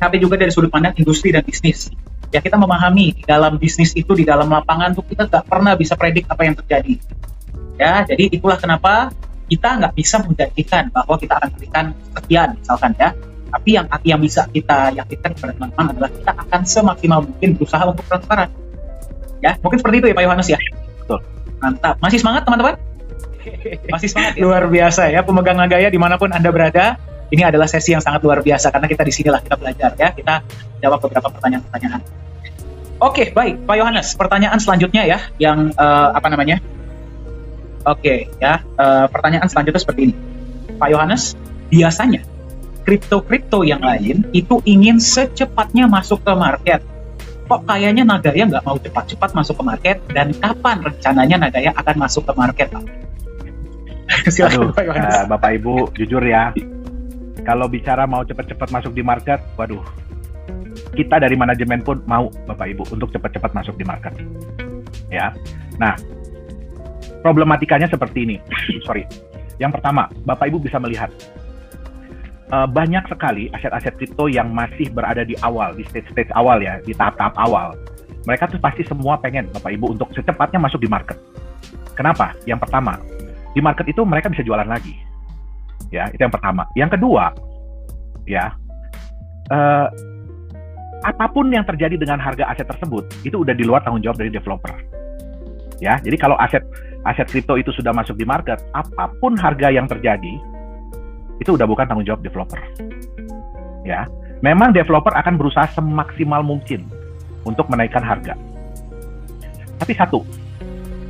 tapi juga dari sudut pandang industri dan bisnis. Ya, kita memahami di dalam bisnis itu, di dalam lapangan tuh kita nggak pernah bisa predik apa yang terjadi. Ya, jadi itulah kenapa kita nggak bisa menjanjikan bahwa kita akan berikan sekian misalkan ya. Tapi yang bisa kita yakinkan kepada teman-teman adalah kita akan semaksimal mungkin berusaha untuk transparan. Ya, mungkin seperti itu ya Pak Yohanes ya.
Betul.
Mantap. Masih semangat teman-teman? Masih semangat ya? Luar biasa ya, pemegang Nagaya dimanapun Anda berada. Ini adalah sesi yang sangat luar biasa karena kita di sinilah kita belajar ya. Kita jawab beberapa pertanyaan-pertanyaan. Oke, baik Pak Yohanes. Pertanyaan selanjutnya ya, yang Oke, ya, pertanyaan selanjutnya seperti ini. Pak Yohanes, biasanya kripto-kripto yang lain itu ingin secepatnya masuk ke market. Kok kayaknya Nagaya nggak mau cepat-cepat masuk ke market, dan kapan rencananya Nagaya akan masuk ke market, Pak?
Silakan, Pak Yohanes. Bapak Ibu, jujur ya, kalau bicara mau cepat-cepat masuk di market, waduh, kita dari manajemen pun mau, Bapak Ibu, untuk cepat-cepat masuk di market. Ya, nah, problematikanya seperti ini. Yang pertama, Bapak Ibu bisa melihat banyak sekali aset-aset kripto yang masih berada di awal, di stage awal ya, di tahap-tahap awal. Mereka tuh pasti semua pengen Bapak Ibu untuk secepatnya masuk di market. Kenapa? Yang pertama, di market itu mereka bisa jualan lagi. Ya, itu yang pertama. Yang kedua, ya, apapun yang terjadi dengan harga aset tersebut itu udah di luar tanggung jawab dari developer. Ya, jadi kalau aset kripto itu sudah masuk di market, apapun harga yang terjadi itu udah bukan tanggung jawab developer. Ya, memang developer akan berusaha semaksimal mungkin untuk menaikkan harga. Tapi satu,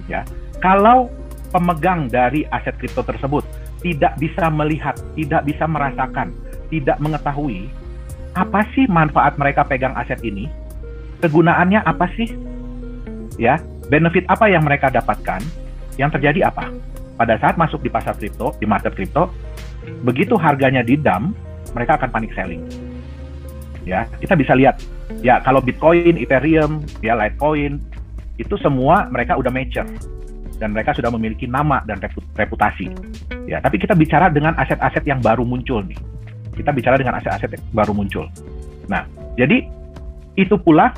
ya, kalau pemegang dari aset kripto tersebut tidak bisa melihat, tidak bisa merasakan, tidak mengetahui apa sih manfaat mereka pegang aset ini, kegunaannya apa sih, ya, benefit apa yang mereka dapatkan, yang terjadi apa? Pada saat masuk di pasar kripto, di market kripto, begitu harganya di-dump, mereka akan panic selling. Ya, kita bisa lihat, ya kalau Bitcoin, Ethereum, ya Litecoin, itu semua mereka udah mature dan mereka sudah memiliki nama dan reputasi. Ya, tapi kita bicara dengan aset-aset yang baru muncul nih. Kita bicara dengan aset-aset yang baru muncul. Nah, jadi itu pula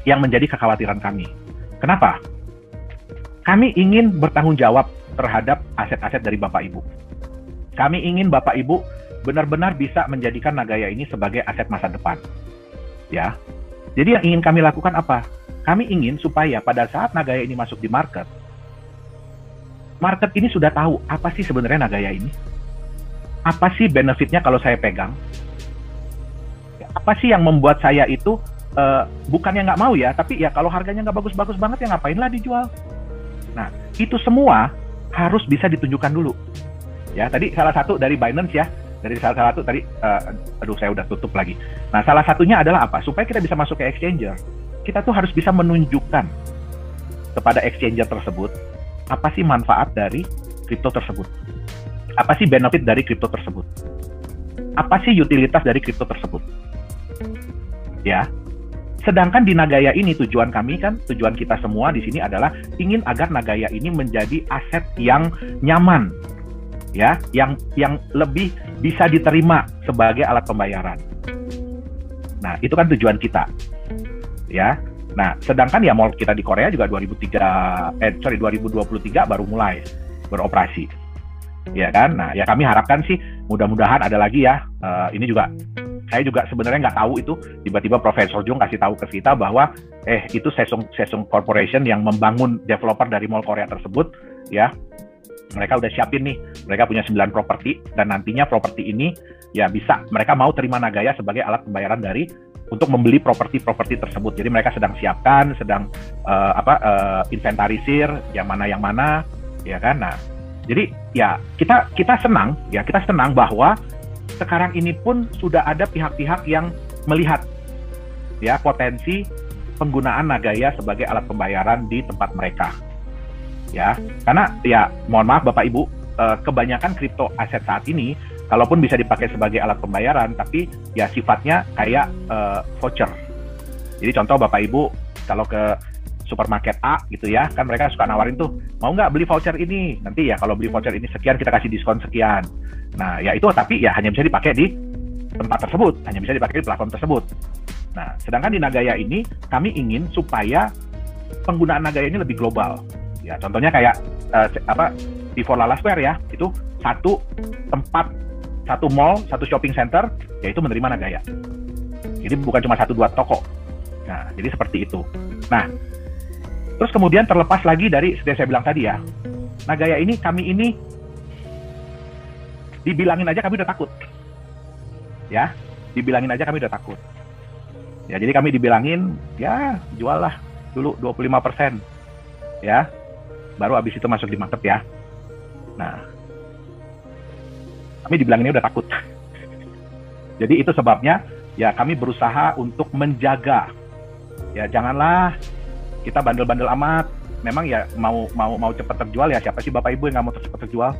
yang menjadi kekhawatiran kami. Kenapa? kami ingin bertanggung jawab terhadap aset-aset dari Bapak Ibu. Kami ingin Bapak Ibu benar-benar bisa menjadikan Nagaya ini sebagai aset masa depan. Ya. Jadi yang ingin kami lakukan apa? Kami ingin supaya pada saat Nagaya ini masuk di market ini sudah tahu apa sih sebenarnya Nagaya ini. Apa sih benefitnya kalau saya pegang? Apa sih yang membuat saya itu bukannya nggak mau ya, tapi ya kalau harganya nggak bagus-bagus banget ya ngapainlah dijual. Nah, itu semua harus bisa ditunjukkan dulu. Ya, tadi salah satu dari Binance ya, dari salah satu tadi, aduh saya udah tutup lagi. Nah, salah satunya adalah apa? Supaya kita bisa masuk ke exchanger, kita tuh harus bisa menunjukkan kepada exchanger tersebut, apa sih manfaat dari kripto tersebut? Apa sih benefit dari kripto tersebut? Apa sih utilitas dari kripto tersebut? Ya. Sedangkan di Nagaya ini tujuan kita semua di sini adalah ingin agar Nagaya ini menjadi aset yang nyaman, ya, yang lebih bisa diterima sebagai alat pembayaran. Nah, itu kan tujuan kita, ya. Nah, sedangkan ya mall kita di Korea juga 2023 baru mulai beroperasi, ya kan. Nah, ya kami harapkan sih mudah-mudahan ada lagi ya. Ini juga saya juga sebenarnya nggak tahu itu, tiba-tiba Profesor Jung kasih tahu ke kita bahwa itu Sesung Corporation yang membangun developer dari mall Korea tersebut, ya. Mereka udah siapin nih, mereka punya 9 properti dan nantinya properti ini ya bisa mereka mau terima Nagaya sebagai alat pembayaran untuk membeli properti tersebut. Jadi mereka sedang siapkan, inventarisir yang mana, ya kan. Nah, jadi ya kita senang bahwa sekarang ini pun sudah ada pihak-pihak yang melihat ya potensi penggunaan Nagaya sebagai alat pembayaran di tempat mereka. Ya, karena ya mohon maaf Bapak Ibu, kebanyakan kripto aset saat ini kalaupun bisa dipakai sebagai alat pembayaran, tapi ya sifatnya kayak voucher. Jadi contoh Bapak Ibu kalau ke supermarket A gitu ya, kan mereka suka nawarin tuh, mau nggak beli voucher ini? Nanti ya kalau beli voucher ini sekian kita kasih diskon sekian. Nah, ya itu tapi ya hanya bisa dipakai di tempat tersebut, hanya bisa dipakai di platform tersebut. Nah, sedangkan di Nagaya ini kami ingin supaya penggunaan Nagaya ini lebih global. Ya, contohnya kayak di Lala Square ya, itu satu tempat, satu mall, satu shopping center, yaitu menerima Nagaya. Jadi bukan cuma 1-2 toko. Nah, jadi seperti itu. Nah, terus kemudian terlepas lagi dari seperti saya bilang tadi ya, Nagaya ini kami ini dibilangin aja kami udah takut. Ya, dibilangin aja kami udah takut. Ya, jadi kami dibilangin, ya jual lah dulu 25%. Ya, baru habis itu masuk di market ya. Nah, kami dibilanginnya udah takut. Jadi itu sebabnya ya kami berusaha untuk menjaga. Ya janganlah kita bandel-bandel amat. Memang ya mau cepat terjual ya, siapa sih Bapak Ibu yang nggak mau cepat terjual?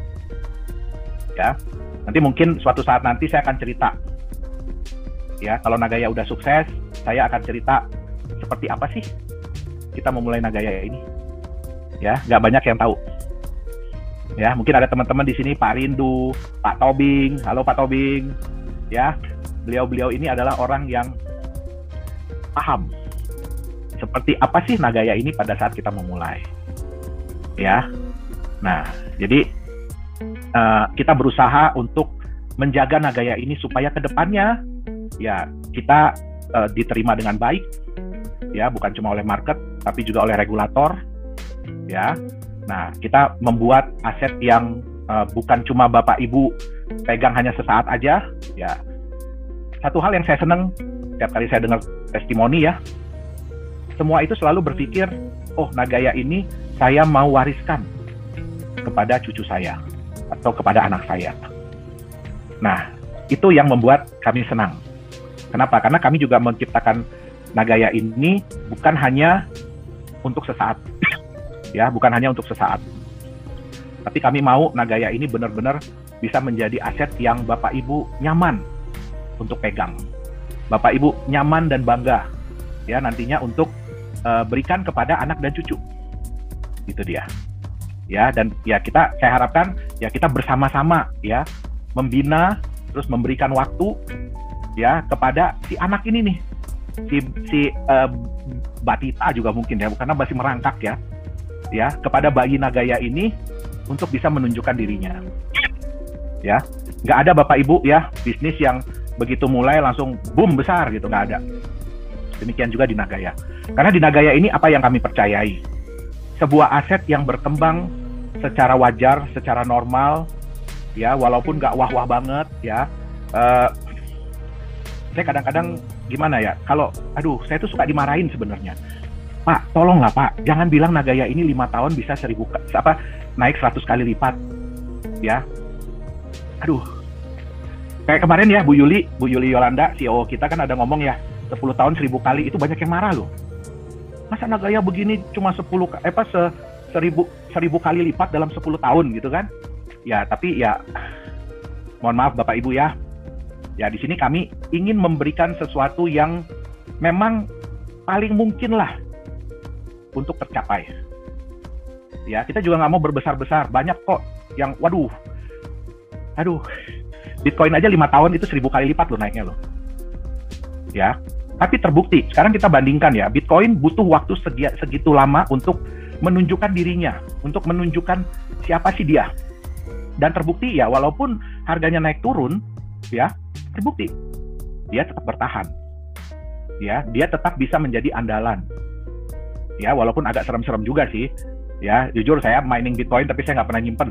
Ya, nanti mungkin suatu saat nanti saya akan cerita. Ya, kalau Nagaya udah sukses, saya akan cerita seperti apa sih kita memulai Nagaya ini. Ya, nggak banyak yang tahu. Ya, mungkin ada teman-teman di sini, Pak Rindu, Pak Tobing. Halo Pak Tobing. Ya, beliau ini adalah orang yang paham seperti apa sih Nagaya ini pada saat kita memulai. Ya, nah, jadi kita berusaha untuk menjaga Nagaya ini supaya kedepannya ya kita diterima dengan baik. Ya, bukan cuma oleh market, tapi juga oleh regulator. Ya, nah kita membuat aset yang bukan cuma Bapak Ibu pegang hanya sesaat aja. Ya, satu hal yang saya senang setiap kali saya dengar testimoni ya, semua itu selalu berpikir, oh Nagaya ini saya mau wariskan kepada cucu saya atau kepada anak saya. Nah, itu yang membuat kami senang. Kenapa? Karena kami juga menciptakan Nagaya ini bukan hanya untuk sesaat. Ya, bukan hanya untuk sesaat. Tapi kami mau Nagaya ini benar-benar bisa menjadi aset yang Bapak Ibu nyaman untuk pegang. Bapak Ibu nyaman dan bangga ya nantinya untuk berikan kepada anak dan cucu. Itu dia. Ya, dan ya saya harapkan ya kita bersama-sama ya membina terus memberikan waktu ya kepada si anak ini nih. Si Batita juga mungkin ya, karena masih merangkak ya. ya kepada bayi Nagaya ini untuk bisa menunjukkan dirinya. Ya, nggak ada Bapak Ibu ya bisnis yang begitu mulai langsung boom besar gitu, nggak ada. Demikian juga di Nagaya. Karena di Nagaya ini apa yang kami percayai? Sebuah aset yang berkembang secara wajar, secara normal, ya walaupun nggak wah-wah banget ya. Saya kadang-kadang gimana ya, kalau aduh saya tuh suka dimarahin sebenarnya. Pak, tolonglah Pak, jangan bilang Nagaya ini 5 tahun bisa naik 100 kali lipat. Ya. Aduh. Kayak kemarin ya Bu Yuli Yolanda, CEO kita kan ada ngomong ya, 10 tahun 1000 kali, itu banyak yang marah loh. Masa Nagaya begini cuma 1000 kali lipat dalam 10 tahun gitu kan? Ya, tapi ya mohon maaf Bapak Ibu ya. Ya di sini kami ingin memberikan sesuatu yang memang paling mungkin lah untuk tercapai. Ya, kita juga nggak mau berbesar-besar. Banyak kok yang aduh, Bitcoin aja 5 tahun itu 1000 kali lipat loh naiknya loh. Ya, tapi terbukti. Sekarang kita bandingkan ya, Bitcoin butuh waktu segitu lama untuk menunjukkan dirinya, untuk menunjukkan siapa sih dia. Dan terbukti ya, walaupun harganya naik turun, ya, terbukti dia tetap bertahan. Ya, dia tetap bisa menjadi andalan. Ya, walaupun agak serem-serem juga sih. Ya, jujur saya mining Bitcoin tapi saya nggak pernah nyimpen.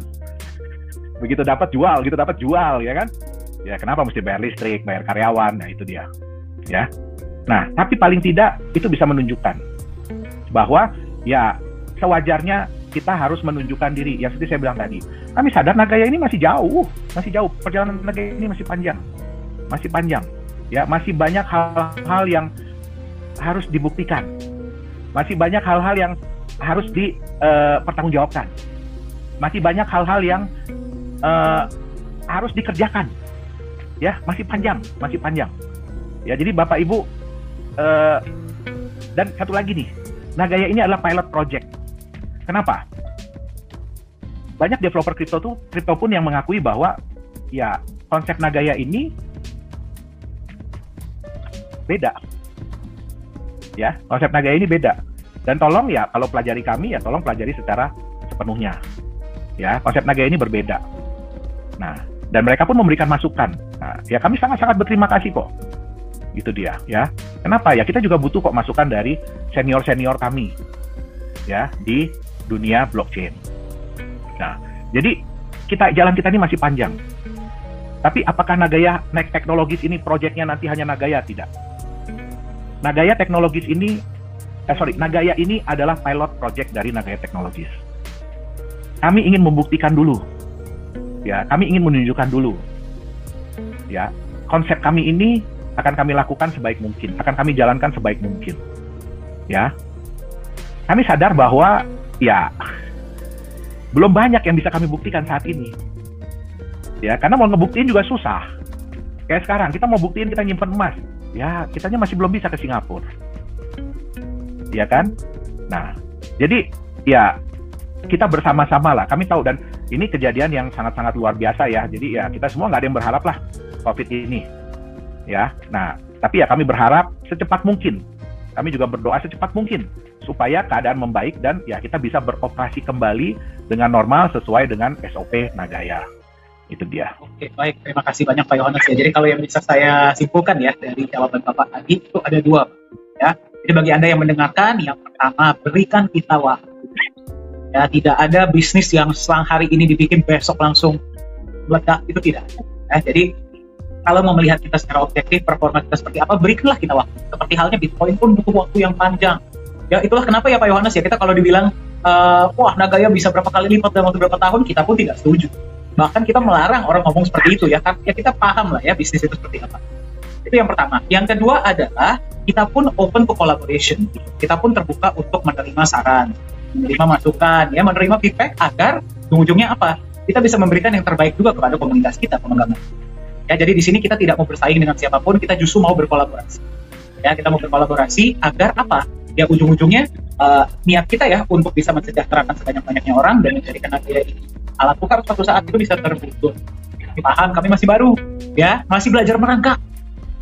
Begitu dapat jual, ya kan? Ya, kenapa mesti bayar listrik, bayar karyawan? Nah, itu dia. Ya. Nah, tapi paling tidak itu bisa menunjukkan bahwa ya sewajarnya kita harus menunjukkan diri. Yang seperti saya bilang tadi, kami sadar Nagaya ini masih jauh. Perjalanan Nagaya ini masih panjang. Ya, masih banyak hal-hal yang harus dibuktikan. Masih banyak hal-hal yang harus dipertanggungjawabkan. Masih banyak hal-hal yang harus dikerjakan. Ya, masih panjang. Ya, jadi Bapak Ibu, dan satu lagi nih, Nagaya ini adalah pilot project. Kenapa? Banyak developer kripto pun yang mengakui bahwa ya konsep Nagaya ini beda. Ya, konsep Nagaya ini beda. Dan tolong ya kalau pelajari kami ya tolong pelajari secara sepenuhnya. Ya, konsep Nagaya ini berbeda. Nah, dan mereka pun memberikan masukan. Nah, ya kami sangat-sangat berterima kasih kok. Itu dia, ya. Kenapa? Ya kita juga butuh kok masukan dari senior-senior kami, ya, di dunia blockchain. Nah, jadi jalan kita ini masih panjang. Tapi apakah Nagaya Next Technologies ini proyeknya nanti hanya Nagaya? Tidak. Nagaya ini adalah pilot project dari Nagaya Technologies. Kami ingin membuktikan dulu. Ya, kami ingin menunjukkan dulu. Ya, konsep kami ini akan kami lakukan sebaik mungkin, akan kami jalankan sebaik mungkin. Ya. Kami sadar bahwa ya belum banyak yang bisa kami buktikan saat ini. Ya, karena mau ngebuktiin juga susah. Kayak sekarang kita mau buktiin kita nyimpen emas. Ya, kitanya masih belum bisa ke Singapura. Ya kan? Nah, jadi ya kita bersama-sama lah. Kami tahu dan ini kejadian yang sangat-sangat luar biasa ya. Jadi ya kita semua nggak ada yang berharap lah COVID ini. Ya, nah tapi ya kami berharap secepat mungkin. Kami juga berdoa secepat mungkin supaya keadaan membaik dan ya kita bisa beroperasi kembali dengan normal sesuai dengan SOP Nagaya. Itu dia.
Oke, baik. Terima kasih banyak Pak Yohanes ya. Jadi kalau yang bisa saya simpulkan ya dari jawaban Bapak tadi itu ada 2 ya. Jadi bagi Anda yang mendengarkan, yang pertama berikan kita waktu. Ya, tidak ada bisnis yang selang hari ini dibikin besok langsung meledak, itu tidak. Ya, jadi kalau mau melihat kita secara objektif, performa kita seperti apa, berikanlah kita waktu. Seperti halnya Bitcoin pun butuh waktu yang panjang. Ya, itulah kenapa ya Pak Yohanes ya, kita kalau dibilang wah Nagaya bisa berapa kali lipat dalam waktu berapa tahun, kita pun tidak setuju. Bahkan kita melarang orang ngomong seperti itu ya, karena ya kita paham lah ya bisnis itu seperti apa. Itu yang pertama. Yang kedua adalah kita pun open to collaboration. Kita pun terbuka untuk menerima saran, menerima masukan, ya, menerima feedback agar ujung-ujungnya apa? Kita bisa memberikan yang terbaik juga kepada komunitas kita, pengembangan. Ya, jadi di sini kita tidak mau bersaing dengan siapapun, kita justru mau berkolaborasi. Ya, kita mau berkolaborasi agar apa? Ya, ujung-ujungnya niat kita ya untuk bisa mensejahterakan sebanyak-banyaknya orang dan menjadikan Nagaya ini alat tukar suatu saat itu bisa terwujud. Paham, kami masih baru, ya, masih belajar merangkak.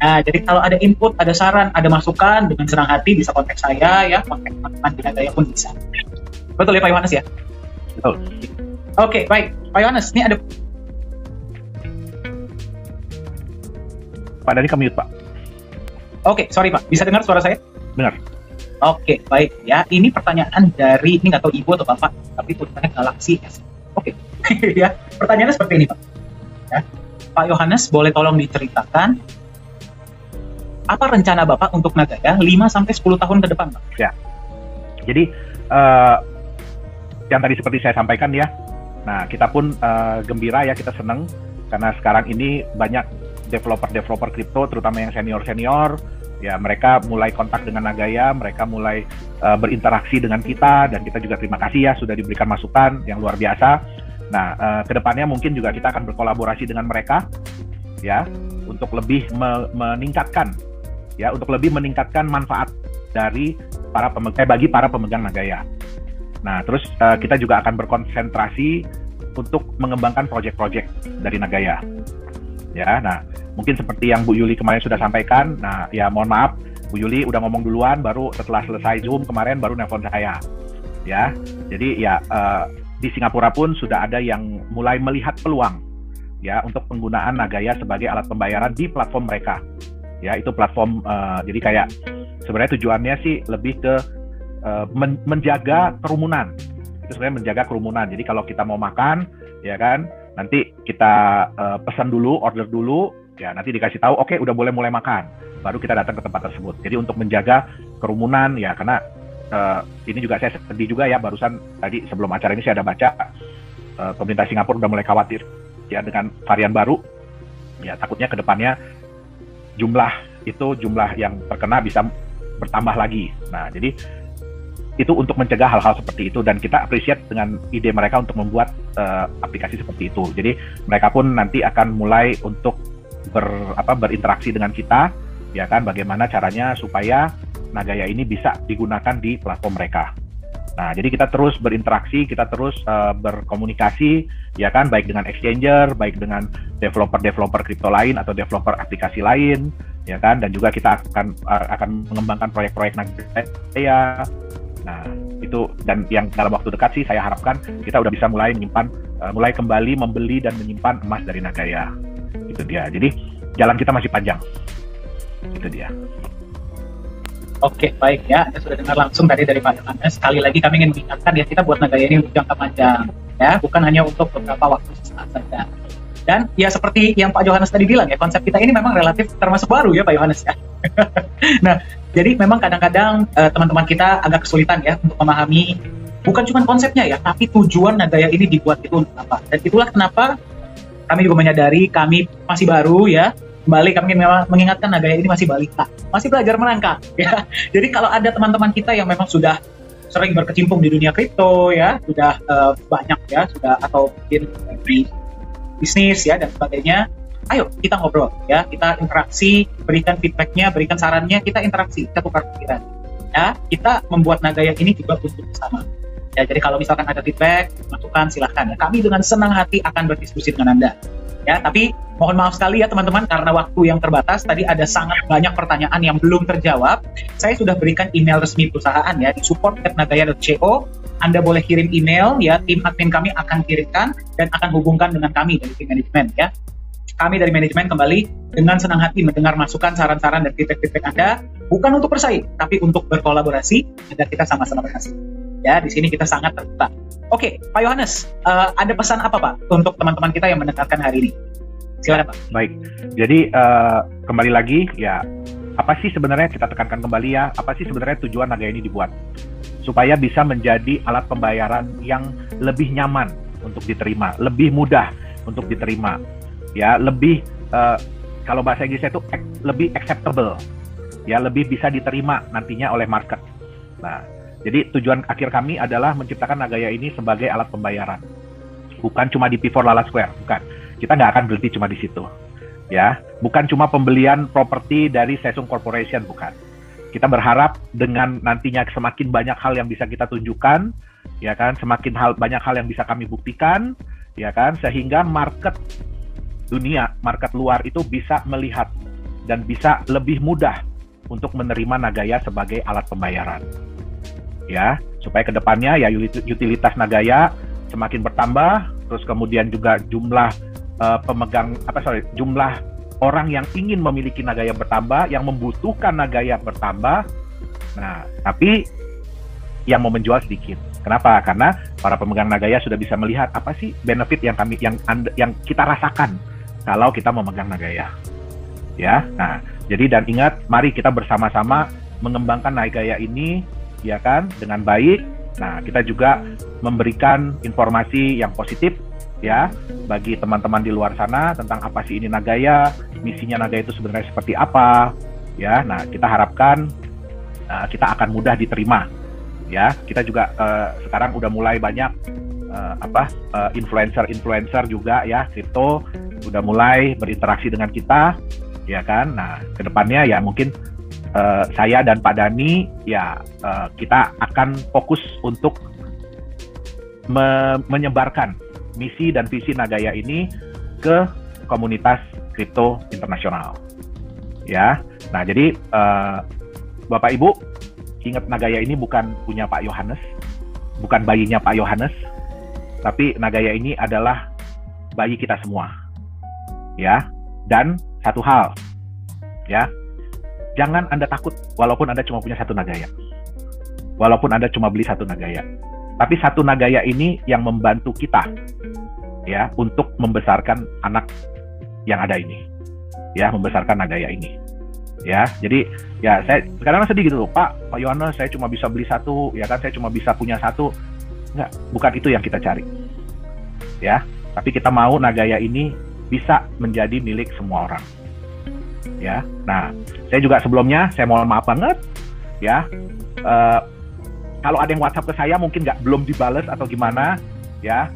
Nah, jadi kalau ada input, ada saran, ada masukan, dengan senang hati bisa kontak saya, ya, kontak teman-teman di Nagaya pun bisa. Betul ya Pak Yohanes ya?
Betul.
Oke, baik. Pak Yohanes, ini ada...
Pak Dhani ke-mute, Pak.
Oke, sorry Pak. Bisa dengar suara saya?
Dengar.
Oke, baik ya. Ini pertanyaan dari, ini nggak tahu Ibu atau Bapak, tapi tulisannya Galaxy S. Oke, ya. Pertanyaannya seperti ini Pak. Ya. Pak Yohanes, boleh tolong diceritakan apa rencana Bapak untuk Nagaya 5-10 tahun ke depan, Pak?
Ya. Jadi, yang tadi seperti saya sampaikan ya, nah kita pun gembira ya, kita senang karena sekarang ini banyak developer kripto, terutama yang senior ya, mereka mulai kontak dengan Nagaya, mereka mulai berinteraksi dengan kita, dan kita juga terima kasih ya sudah diberikan masukan yang luar biasa. Nah, kedepannya mungkin juga kita akan berkolaborasi dengan mereka ya, untuk lebih meningkatkan manfaat dari bagi para pemegang Nagaya. Nah, terus kita juga akan berkonsentrasi untuk mengembangkan proyek-proyek dari Nagaya. Ya, nah mungkin seperti yang Bu Yuli kemarin sudah sampaikan. Nah, ya mohon maaf, Bu Yuli udah ngomong duluan, baru setelah selesai Zoom kemarin baru nelpon saya. Ya, jadi ya di Singapura pun sudah ada yang mulai melihat peluang ya untuk penggunaan Nagaya sebagai alat pembayaran di platform mereka. Ya, itu platform jadi kayak sebenarnya tujuannya sih lebih ke menjaga kerumunan. Itu sebenarnya menjaga kerumunan. Jadi kalau kita mau makan, ya kan, nanti kita pesan dulu, order dulu, ya nanti dikasih tahu, oke, udah boleh mulai makan, baru kita datang ke tempat tersebut. Jadi untuk menjaga kerumunan, ya karena ini juga saya sedih juga ya, barusan tadi sebelum acara ini saya ada baca pemerintah Singapura udah mulai khawatir ya dengan varian baru, ya takutnya ke depannya jumlah yang terkena bisa bertambah lagi. Nah, jadi itu untuk mencegah hal-hal seperti itu, dan kita appreciate dengan ide mereka untuk membuat aplikasi seperti itu. Jadi mereka pun nanti akan mulai untuk berinteraksi dengan kita, ya kan, bagaimana caranya supaya Nagaya ini bisa digunakan di platform mereka. Nah, jadi kita terus berinteraksi, kita terus berkomunikasi, ya kan, baik dengan exchanger, baik dengan developer kripto lain atau developer aplikasi lain, ya kan, dan juga kita akan mengembangkan proyek-proyek Nagaya. Nah, itu, dan yang dalam waktu dekat sih saya harapkan kita udah bisa mulai kembali membeli dan menyimpan emas dari Nagaya. Itu dia. Jadi jalan kita masih panjang. Itu dia.
Oke, baik ya. Anda sudah dengar langsung tadi dari Pak Yohanes. Sekali lagi kami ingin mengingatkan ya, kita buat Nagaya ini untuk jangka panjang, ya, bukan hanya untuk beberapa waktu sesaat saja. Dan ya seperti yang Pak Yohanes tadi bilang ya, konsep kita ini memang relatif termasuk baru ya Pak Yohanes ya. Nah, jadi memang kadang-kadang teman-teman kita agak kesulitan ya untuk memahami bukan cuma konsepnya ya, tapi tujuan Nagaya ini dibuat itu untuk apa. Dan itulah kenapa kami juga menyadari kami masih baru ya. Kembali kami mengingatkan Nagaya ini masih balita, masih belajar merangkak ya. Jadi kalau ada teman-teman kita yang memang sudah sering berkecimpung di dunia kripto ya, sudah banyak ya, sudah atau mungkin di bisnis ya dan sebagainya, ayo kita ngobrol ya, kita interaksi, berikan feedbacknya, berikan sarannya, kita interaksi, kita tukar pikiran ya, kita membuat Nagaya ini juga untuk bersama ya. Jadi kalau misalkan ada feedback, masukan, silahkan ya, kami dengan senang hati akan berdiskusi dengan Anda ya. Tapi mohon maaf sekali ya teman-teman, karena waktu yang terbatas, tadi ada sangat banyak pertanyaan yang belum terjawab. Saya sudah berikan email resmi perusahaan ya, di support@nagaya.co. Anda boleh kirim email ya, tim admin kami akan kirimkan dan akan hubungkan dengan kami dari tim manajemen ya. Kami dari manajemen kembali dengan senang hati mendengar masukan, saran-saran, dan feedback-feedback Anda, bukan untuk bersaing, tapi untuk berkolaborasi agar kita sama-sama berhasil. Ya, di sini kita sangat terbuka. Oke, Pak Yohanes, ada pesan apa Pak untuk teman-teman kita yang mendengarkan hari ini? Silakan Pak.
Baik, jadi kembali lagi ya, apa sih sebenarnya, kita tekankan kembali ya, apa sih sebenarnya tujuan Nagaya ini dibuat? Supaya bisa menjadi alat pembayaran yang lebih nyaman untuk diterima, lebih mudah untuk diterima, ya, lebih kalau bahasa Inggrisnya itu lebih acceptable, ya, lebih bisa diterima nantinya oleh market. Nah, jadi tujuan akhir kami adalah menciptakan Nagaya ini sebagai alat pembayaran, bukan cuma di P4 Lala Square, bukan. Kita nggak akan berhenti cuma di situ, ya. Bukan cuma pembelian properti dari Sesung Corporation, bukan. Kita berharap dengan nantinya semakin banyak hal yang bisa kita tunjukkan, ya kan, semakin banyak hal yang bisa kami buktikan, ya kan, sehingga market dunia, market luar itu bisa melihat dan bisa lebih mudah untuk menerima Nagaya sebagai alat pembayaran. ya, supaya kedepannya ya utilitas Nagaya semakin bertambah, terus kemudian juga jumlah jumlah orang yang ingin memiliki Nagaya bertambah, yang membutuhkan Nagaya bertambah. Nah, tapi yang mau menjual sedikit. Kenapa? Karena para pemegang Nagaya sudah bisa melihat apa sih benefit yang kita rasakan kalau kita memegang Nagaya. Ya. Nah, jadi dan ingat, mari kita bersama-sama mengembangkan Nagaya ini ya kan dengan baik. Nah, kita juga memberikan informasi yang positif ya bagi teman-teman di luar sana tentang apa sih ini Nagaya, misinya Nagaya itu sebenarnya seperti apa. Ya. Nah, kita harapkan kita akan mudah diterima. Ya, kita juga sekarang udah mulai banyak influencer juga ya, kripto udah mulai berinteraksi dengan kita, ya kan. Nah, kedepannya ya mungkin saya dan Pak Dhani ya kita akan fokus untuk menyebarkan misi dan visi Nagaya ini ke komunitas kripto internasional. Ya, nah jadi Bapak Ibu, ingat Nagaya ini bukan punya Pak Yohanes, bukan bayinya Pak Yohanes, tapi Nagaya ini adalah bayi kita semua. Ya, dan satu hal, ya, jangan Anda takut walaupun Anda cuma punya satu Nagaya, walaupun Anda cuma beli satu Nagaya, tapi satu Nagaya ini yang membantu kita, ya, untuk membesarkan anak yang ada ini, ya, membesarkan Nagaya ini. Ya, jadi ya saya kadang sedih gitu loh, Pak Yohanes, saya cuma bisa beli satu, ya kan, saya cuma bisa punya satu. Enggak, bukan itu yang kita cari. Ya, tapi kita mau Nagaya ini bisa menjadi milik semua orang. Ya, nah, saya juga sebelumnya saya mohon maaf banget, ya, kalau ada yang WhatsApp ke saya mungkin belum dibales atau gimana, ya,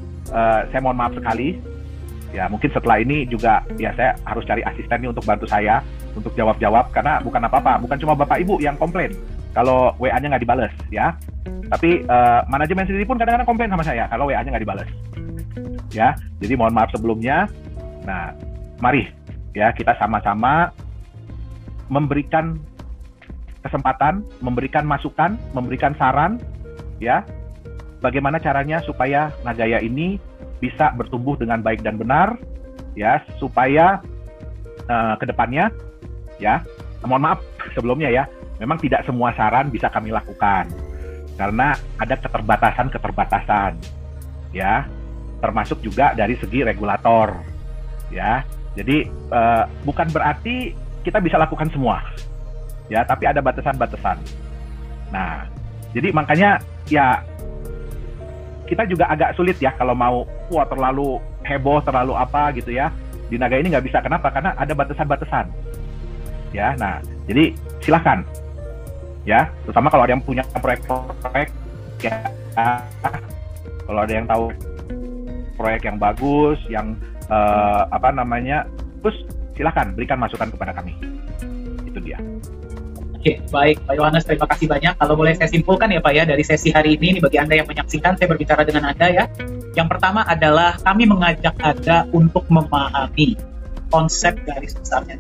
saya mohon maaf sekali. Ya, mungkin setelah ini juga ya saya harus cari asisten nih untuk bantu saya untuk jawab-jawab, karena bukan apa-apa, bukan cuma Bapak Ibu yang komplain kalau WA-nya nggak dibales, ya. Tapi manajemen sendiri pun kadang-kadang komplain sama saya kalau WA-nya nggak dibales. Ya, jadi mohon maaf sebelumnya. Nah, mari ya kita sama-sama memberikan kesempatan, memberikan masukan, memberikan saran, ya, bagaimana caranya supaya Nagaya ini bisa bertumbuh dengan baik dan benar, ya, supaya kedepannya, ya, mohon maaf sebelumnya ya, memang tidak semua saran bisa kami lakukan karena ada keterbatasan, ya, termasuk juga dari segi regulator, ya. Jadi bukan berarti kita bisa lakukan semua, ya, tapi ada batasan-batasan. Nah, jadi makanya ya kita juga agak sulit ya kalau mau terlalu heboh, terlalu apa gitu ya. Di Nagaya ini nggak bisa, kenapa? Karena ada batasan-batasan. Ya, nah, jadi silakan. Ya, terutama kalau ada yang punya proyek-proyek, ya, kalau ada yang tahu proyek yang bagus, yang terus silakan berikan masukan kepada kami. Itu dia.
Oke, baik Pak Yohanes, terima kasih banyak. Kalau boleh saya simpulkan ya Pak ya, dari sesi hari ini bagi Anda yang menyaksikan, saya berbicara dengan Anda ya. Yang pertama adalah kami mengajak Anda untuk memahami konsep garis besarnya.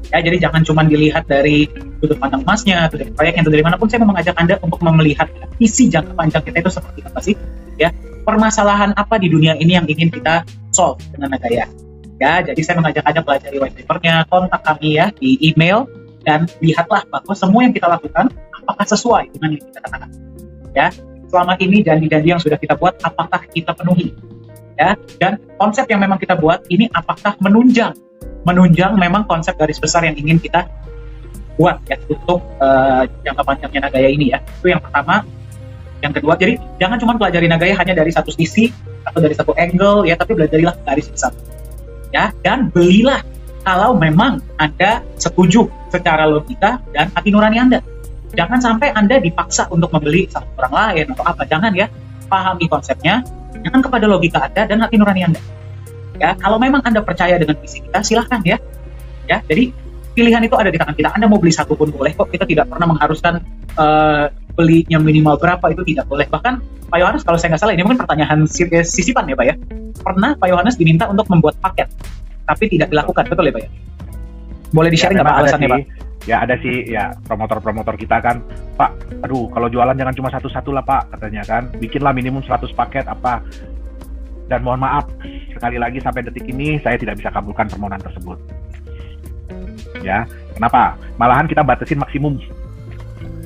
Ya, jadi jangan cuma dilihat dari sudut pandang emasnya, atau dari proyeknya, atau dari manapun. Saya mau mengajak Anda untuk melihat visi jangka panjang kita itu seperti apa sih? Ya, permasalahan apa di dunia ini yang ingin kita solve dengan Nagaya? Ya, jadi saya mengajak Anda pelajari white paper-nya, kontak kami ya di email, dan lihatlah bahwa semua yang kita lakukan apakah sesuai dengan yang kita katakan. Ya, selama ini janji-janji yang sudah kita buat apakah kita penuhi? Ya, dan konsep yang memang kita buat ini apakah menunjang memang konsep garis besar yang ingin kita buat ya untuk jangka panjangnya Nagaya ini ya. Itu yang pertama. Yang kedua, jadi jangan cuma pelajari Nagaya hanya dari satu sisi atau dari satu angle ya, tapi belajarilah garis besar. Ya, dan belilah kalau memang Anda setuju secara logika dan hati nurani Anda. Jangan sampai Anda dipaksa untuk membeli sama orang lain atau apa. Jangan ya, pahami konsepnya, jangan kepada logika Anda dan hati nurani Anda. Ya, kalau memang Anda percaya dengan visi kita, silahkan ya. Ya, jadi pilihan itu ada di tangan kita. Anda mau beli satu pun boleh kok. Kita tidak pernah mengharuskan belinya minimal berapa, itu tidak boleh. Bahkan Pak Yohanes, kalau saya nggak salah, ini mungkin pertanyaan sisipan ya Pak ya. Pernah Pak Yohanes diminta untuk membuat paket, tapi tidak dilakukan, betul ya Pak ya? Boleh di-sharing nggak Pak alasannya Pak?
Ya ada sih ya promotor-promotor kita kan, Pak, aduh kalau jualan jangan cuma satu-satu lah Pak, katanya kan, bikinlah minimum 100 paket apa. Dan mohon maaf, sekali lagi sampai detik ini saya tidak bisa kabulkan permohonan tersebut. Ya, kenapa? Malahan kita batasin maksimum.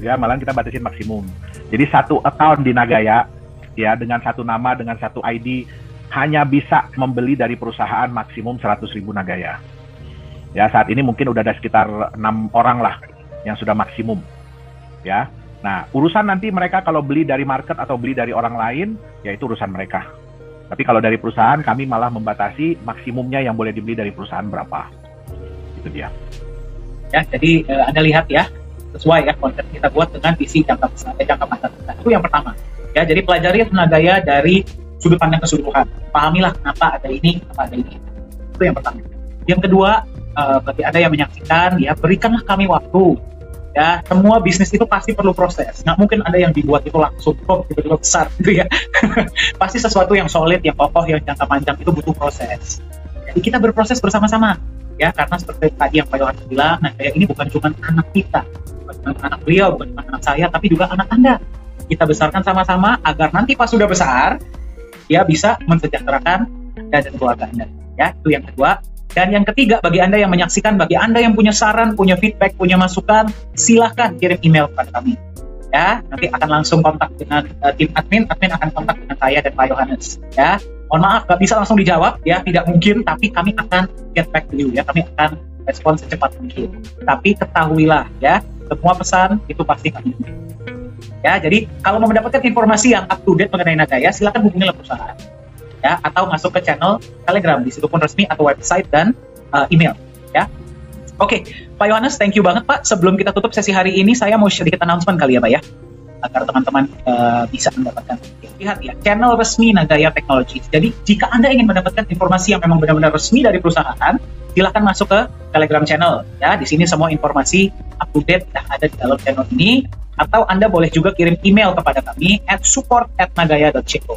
Ya, malahan kita batasin maksimum. Jadi satu account di Nagaya, ya dengan satu nama, dengan satu ID, hanya bisa membeli dari perusahaan maksimum 100.000 Nagaya. Ya, saat ini mungkin udah ada sekitar 6 orang lah yang sudah maksimum. Ya. Nah, urusan nanti mereka kalau beli dari market atau beli dari orang lain, ya itu urusan mereka. Tapi kalau dari perusahaan, kami malah membatasi maksimumnya yang boleh dibeli dari perusahaan berapa. Itu dia.
Ya, jadi Anda lihat ya, sesuai ya konten kita buat dengan visi jangka besar, jangka panjang. Nah, itu yang pertama. Ya, jadi pelajari Nagaya dari sudut pandang keseluruhan. Pahamilah kenapa ada ini, kenapa ada ini. Itu yang pertama. Yang kedua, bagi Anda yang menyaksikan, ya berikanlah kami waktu. Ya, semua bisnis itu pasti perlu proses. Nggak mungkin ada yang dibuat itu langsung kok tiba-tiba besar gitu ya. Pasti sesuatu yang solid, yang kokoh, yang jangka panjang itu butuh proses. Jadi kita berproses bersama-sama. Ya, karena seperti tadi yang Pak Yohanes bilang, nah kayak ini bukan cuma anak kita, bukan cuma anak beliau, bukan cuma anak saya, tapi juga anak Anda. Kita besarkan sama-sama agar nanti pas sudah besar, ya bisa mensejahterakan Anda dan keluarga Anda. Ya, itu yang kedua. Dan yang ketiga, bagi Anda yang menyaksikan, bagi Anda yang punya saran, punya feedback, punya masukan, silahkan kirim email kepada kami. Ya, nanti akan langsung kontak dengan tim admin akan kontak dengan saya dan Pak Yohanes. Ya, mohon maaf, nggak bisa langsung dijawab, ya tidak mungkin, tapi kami akan get back to you, ya, kami akan respon secepat mungkin. Tapi ketahuilah, ya, semua pesan itu pasti kami. Ya, jadi kalau mau mendapatkan informasi yang up to date mengenai Nagaya, silakan hubungi perusahaan. Ya, atau masuk ke channel Telegram, di situ pun resmi, atau website dan email. Ya, oke, Pak Yohanes, thank you banget Pak. Sebelum kita tutup sesi hari ini, saya mau sedikit announcement kali ya Pak ya, agar teman-teman bisa mendapatkan. Lihat ya, channel resmi Nagaya Technologies. Jadi jika Anda ingin mendapatkan informasi yang memang benar-benar resmi dari perusahaan, silakan masuk ke Telegram channel. Ya, di sini semua informasi up to date ada di dalam channel ini. Atau Anda boleh juga kirim email kepada kami @support@nagaya.co.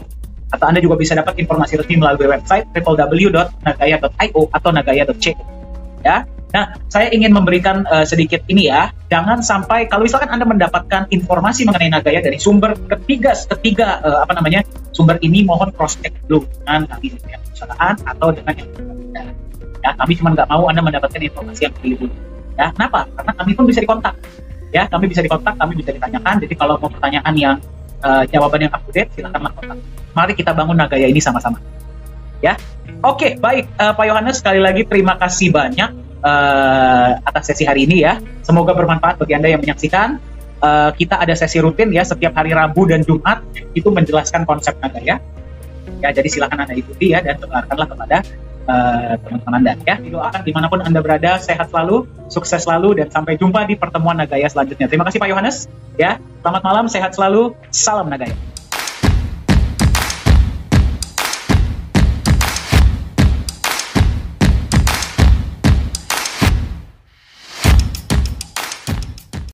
Atau Anda juga bisa dapat informasi resmi melalui website www.nagaya.io atau nagaya.co. Ya. Nah, saya ingin memberikan sedikit ini ya. Jangan sampai kalau misalkan Anda mendapatkan informasi mengenai Nagaya dari sumber ketiga sumber ini, mohon cross check dulu dengan kami dengan perusahaan atau dengan yang berbeda. Ya, kami cuma nggak mau Anda mendapatkan informasi yang keliru. Ya, kenapa? Karena kami pun bisa dikontak. Ya, kami bisa dikontak, kami bisa ditanyakan. Jadi kalau mau pertanyaan yang jawaban yang up to date, silakanlah kontak. Mari kita bangun Nagaya ini sama-sama. Ya, oke, baik Pak Yohanes, sekali lagi terima kasih banyak atas sesi hari ini ya. Semoga bermanfaat bagi Anda yang menyaksikan. Kita ada sesi rutin ya setiap hari Rabu dan Jumat, itu menjelaskan konsep Nagaya. Ya, jadi silakan Anda ikuti ya dan sebarkanlah kepada teman-teman Anda ya. Didoakan dimanapun Anda berada, sehat selalu, sukses selalu, dan sampai jumpa di pertemuan Nagaya selanjutnya. Terima kasih Pak Yohanes ya. Selamat malam, sehat selalu, salam Nagaya.